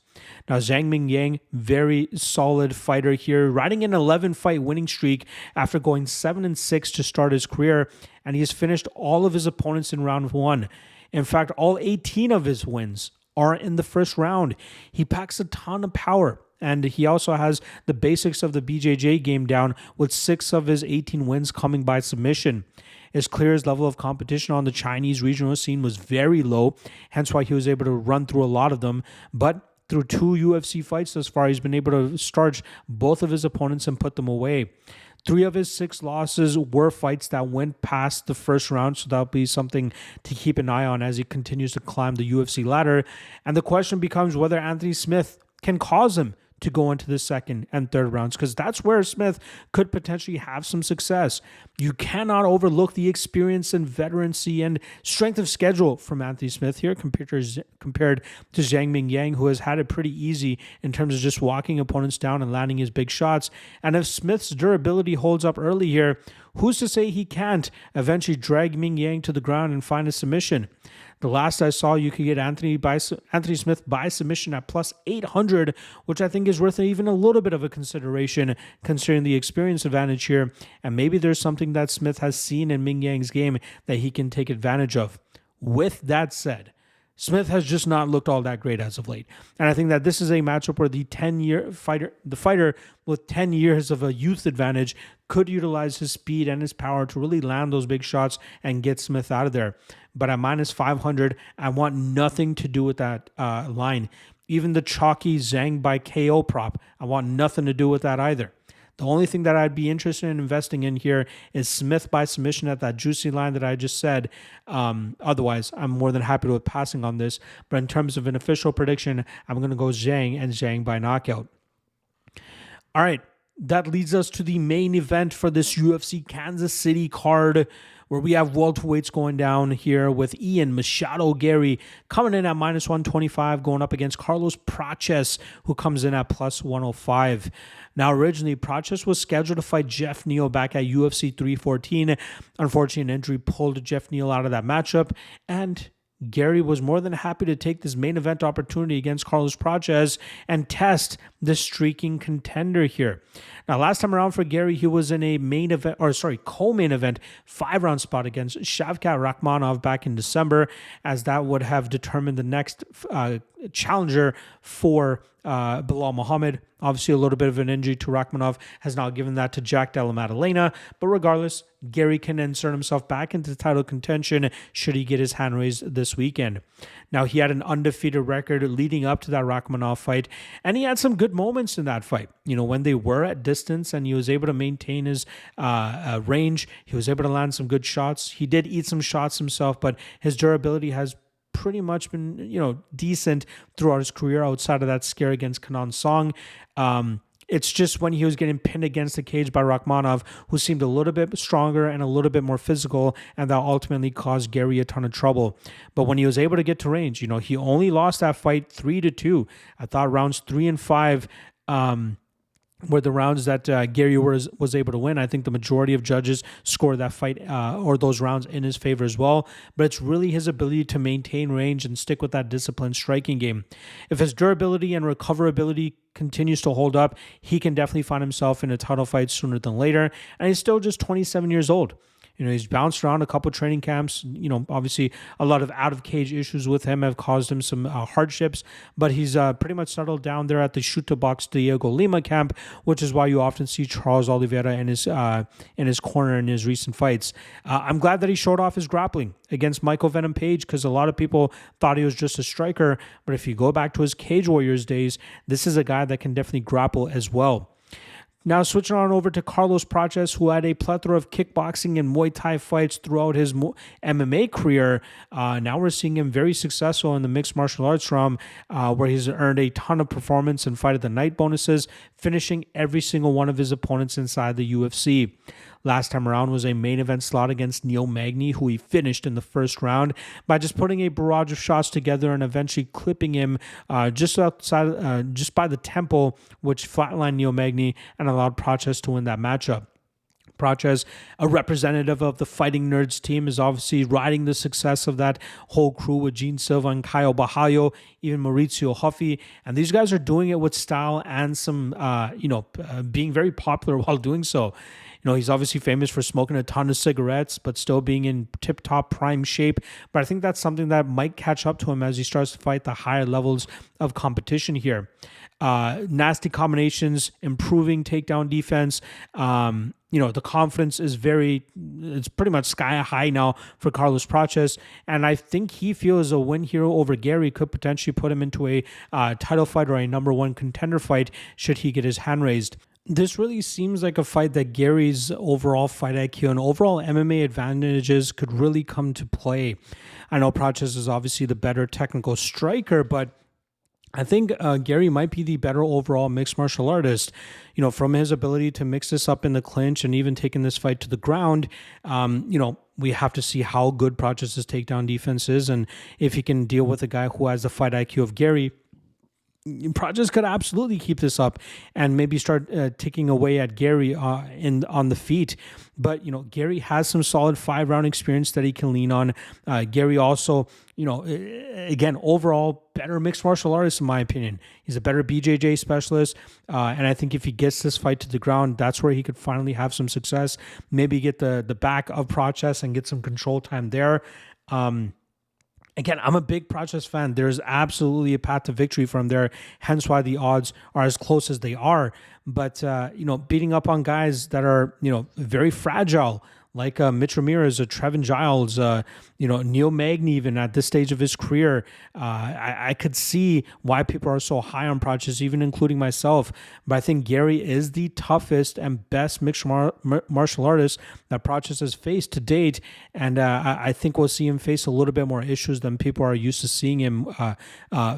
Now, Zhang Mingyang, very solid fighter here, riding an 11-fight winning streak after going 7-6 to start his career, and he has finished all of his opponents in round 1. In fact, all 18 of his wins are in the first round. He packs a ton of power, and he also has the basics of the BJJ game down, with 6 of his 18 wins coming by submission. It's clear his level of competition on the Chinese regional scene was very low, hence why he was able to run through a lot of them. But through 2 UFC fights thus far, he's been able to starch both of his opponents and put them away. 3 of his 6 losses were fights that went past the first round, so that'll be something to keep an eye on as he continues to climb the UFC ladder. And the question becomes whether Anthony Smith can cause him to go into the second and third rounds, because that's where Smith could potentially have some success. You cannot overlook the experience and veterancy and strength of schedule from Anthony Smith here compared to Zhang Mingyang, who has had it pretty easy in terms of just walking opponents down and landing his big shots. And if Smith's durability holds up early here, who's to say he can't eventually drag Mingyang to the ground and find a submission? The last I saw, you could get Anthony Smith by submission at plus 800, which I think is worth even a little bit of a consideration considering the experience advantage here. And maybe there's something that Smith has seen in Mingyang's game that he can take advantage of. With that said, Smith has just not looked all that great as of late. And I think that this is a matchup where the fighter with 10 years of a youth advantage could utilize his speed and his power to really land those big shots and get Smith out of there. But at minus 500, I want nothing to do with that line. Even the chalky Zhang by KO prop, I want nothing to do with that either. The only thing that I'd be interested in investing in here is Smith by submission at that juicy line that I just said. Otherwise, I'm more than happy with passing on this. But in terms of an official prediction, I'm going to go Zhang and Zhang by knockout. All right, that leads us to the main event for this UFC Kansas City card, where we have welterweights going down here with Ian Machado Garry coming in at minus 125, going up against Carlos Prates, who comes in at plus 105. Now, originally, Prates was scheduled to fight Jeff Neal back at UFC 314. Unfortunately, an injury pulled Jeff Neal out of that matchup, and Garry was more than happy to take this main event opportunity against Carlos Prates and test the streaking contender here. Now, last time around for Garry, he was in a co-main event 5-round spot against Shavkat Rakhmonov back in December, as that would have determined the next challenger for Bilal Muhammad. Obviously, a little bit of an injury to Rakhmonov has now given that to Jack Della Maddalena. But regardless, Garry can insert himself back into title contention should he get his hand raised this weekend. Now, he had an undefeated record leading up to that Rakhmonov fight, and he had some good moments in that fight. You know, when they were at distance and he was able to maintain his range, he was able to land some good shots. He did eat some shots himself, but his durability has pretty much been, decent throughout his career outside of that scare against Kenan Song. It's just when he was getting pinned against the cage by Rakhmonov, who seemed a little bit stronger and a little bit more physical, and that ultimately caused Garry a ton of trouble. But when he was able to get to range, he only lost that fight 3-2. I thought rounds 3 and 5 were the rounds that Garry was able to win. I think the majority of judges scored that fight or those rounds in his favor as well. But it's really his ability to maintain range and stick with that disciplined striking game. If his durability and recoverability continues to hold up, he can definitely find himself in a title fight sooner than later. And he's still just 27 years old. He's bounced around a couple training camps. Obviously a lot of out-of-cage issues with him have caused him some hardships, but he's pretty much settled down there at the Shoot to Box Diego Lima camp, which is why you often see Charles Oliveira in his corner in his recent fights. I'm glad that he showed off his grappling against Michael Venom Page, because a lot of people thought he was just a striker, but if you go back to his Cage Warriors days, this is a guy that can definitely grapple as well. Now, switching on over to Carlos Prates, who had a plethora of kickboxing and Muay Thai fights throughout his MMA career. Now we're seeing him very successful in the mixed martial arts realm, where he's earned a ton of performance and fight of the night bonuses, finishing every single one of his opponents inside the UFC. Last time around was a main event slot against Neil Magny, who he finished in the first round by just putting a barrage of shots together and eventually clipping him just outside, just by the temple, which flatlined Neil Magny and allowed Prates to win that matchup. Prates, a representative of the Fighting Nerds team, is obviously riding the success of that whole crew with Gene Silva and Caio Bahayo, even Maurizio Huffy, and these guys are doing it with style and some, being very popular while doing so. he's obviously famous for smoking a ton of cigarettes, but still being in tip-top prime shape. But I think that's something that might catch up to him as he starts to fight the higher levels of competition here. Nasty combinations, improving takedown defense. The confidence is it's pretty much sky high now for Carlos Prates. And I think he feels a win here over Garry could potentially put him into a title fight or a number one contender fight should he get his hand raised. This really seems like a fight that Garry's overall fight IQ and overall MMA advantages could really come to play. I know Prates is obviously the better technical striker, but I think Garry might be the better overall mixed martial artist, from his ability to mix this up in the clinch and even taking this fight to the ground. We have to see how good Prates' takedown defense is and if he can deal with a guy who has the fight IQ of Garry. Prates could absolutely keep this up and maybe start ticking away at Garry on the feet. But, Garry has some solid 5-round experience that he can lean on. Garry also, again, overall better mixed martial artist, in my opinion. He's a better BJJ specialist. And I think if he gets this fight to the ground, that's where he could finally have some success. Maybe get the back of Prates and get some control time there. Again, I'm a big Prates fan. There's absolutely a path to victory from there, hence why the odds are as close as they are. But, beating up on guys that are, very fragile, like Mitch Ramirez, Trevin Giles, Neil Magny, even at this stage of his career. I could see why people are so high on Prates, even including myself. But I think Garry is the toughest and best mixed martial artist that Prates has faced to date. And I think we'll see him face a little bit more issues than people are used to seeing him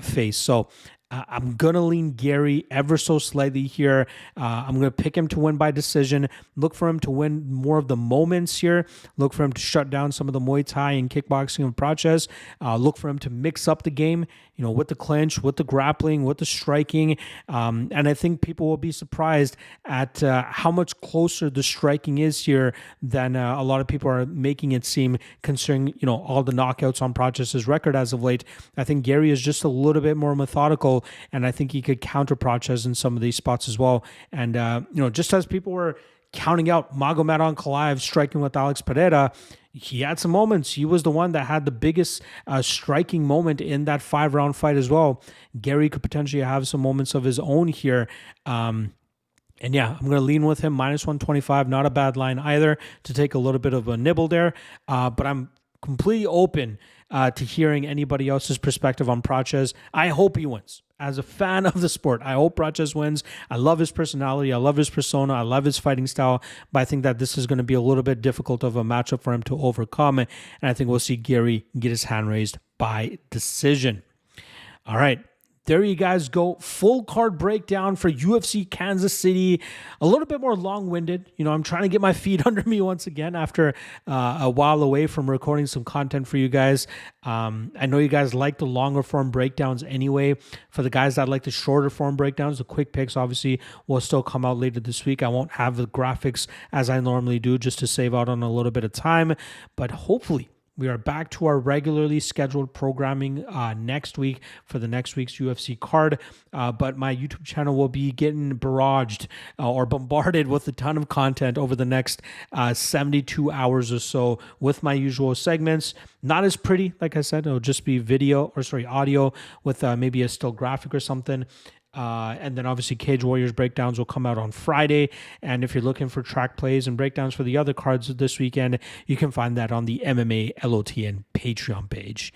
face. So I'm going to lean Garry ever so slightly here. I'm going to pick him to win by decision. Look for him to win more of the moments here. Look for him to shut down some of the Muay Thai and kickboxing of Prates. Look for him to mix up the game, with the clinch, with the grappling, with the striking. And I think people will be surprised at how much closer the striking is here than a lot of people are making it seem, considering, all the knockouts on Prates' record as of late. I think Garry is just a little bit more methodical, and I think he could counter Prates in some of these spots as well. And, just as people were counting out Magomedov Ankalaev striking with Alex Pereira, he had some moments. He was the one that had the biggest striking moment in that 5-round fight as well. Garry could potentially have some moments of his own here. And yeah, I'm going to lean with him, -125. Not a bad line either to take a little bit of a nibble there. But I'm completely open to hearing anybody else's perspective on Prates. I hope he wins. As a fan of the sport, I hope Prates wins. I love his personality. I love his persona. I love his fighting style. But I think that this is going to be a little bit difficult of a matchup for him to overcome. And I think we'll see Garry get his hand raised by decision. All right. There you guys go. Full card breakdown for UFC Kansas City. A little bit more long-winded. I'm trying to get my feet under me once again after a while away from recording some content for you guys. I know you guys like the longer form breakdowns anyway. For the guys that like the shorter form breakdowns, the quick picks obviously will still come out later this week. I won't have the graphics as I normally do just to save out on a little bit of time. But hopefully, we are back to our regularly scheduled programming next week for the next week's UFC card. But my YouTube channel will be getting barraged or bombarded with a ton of content over the next 72 hours or so with my usual segments. Not as pretty, like I said, it'll just be audio with maybe a still graphic or something. And then obviously Cage Warriors breakdowns will come out on Friday. And if you're looking for track plays and breakdowns for the other cards this weekend, you can find that on the MMALOTN Patreon page.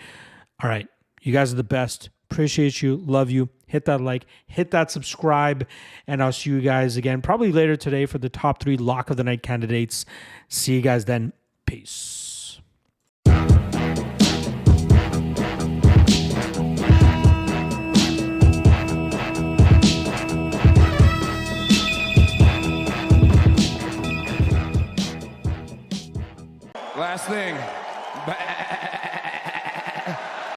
All right. You guys are the best. Appreciate you. Love you. Hit that like, hit that subscribe, and I'll see you guys again probably later today for the top 3 lock of the night candidates. See you guys then. Peace.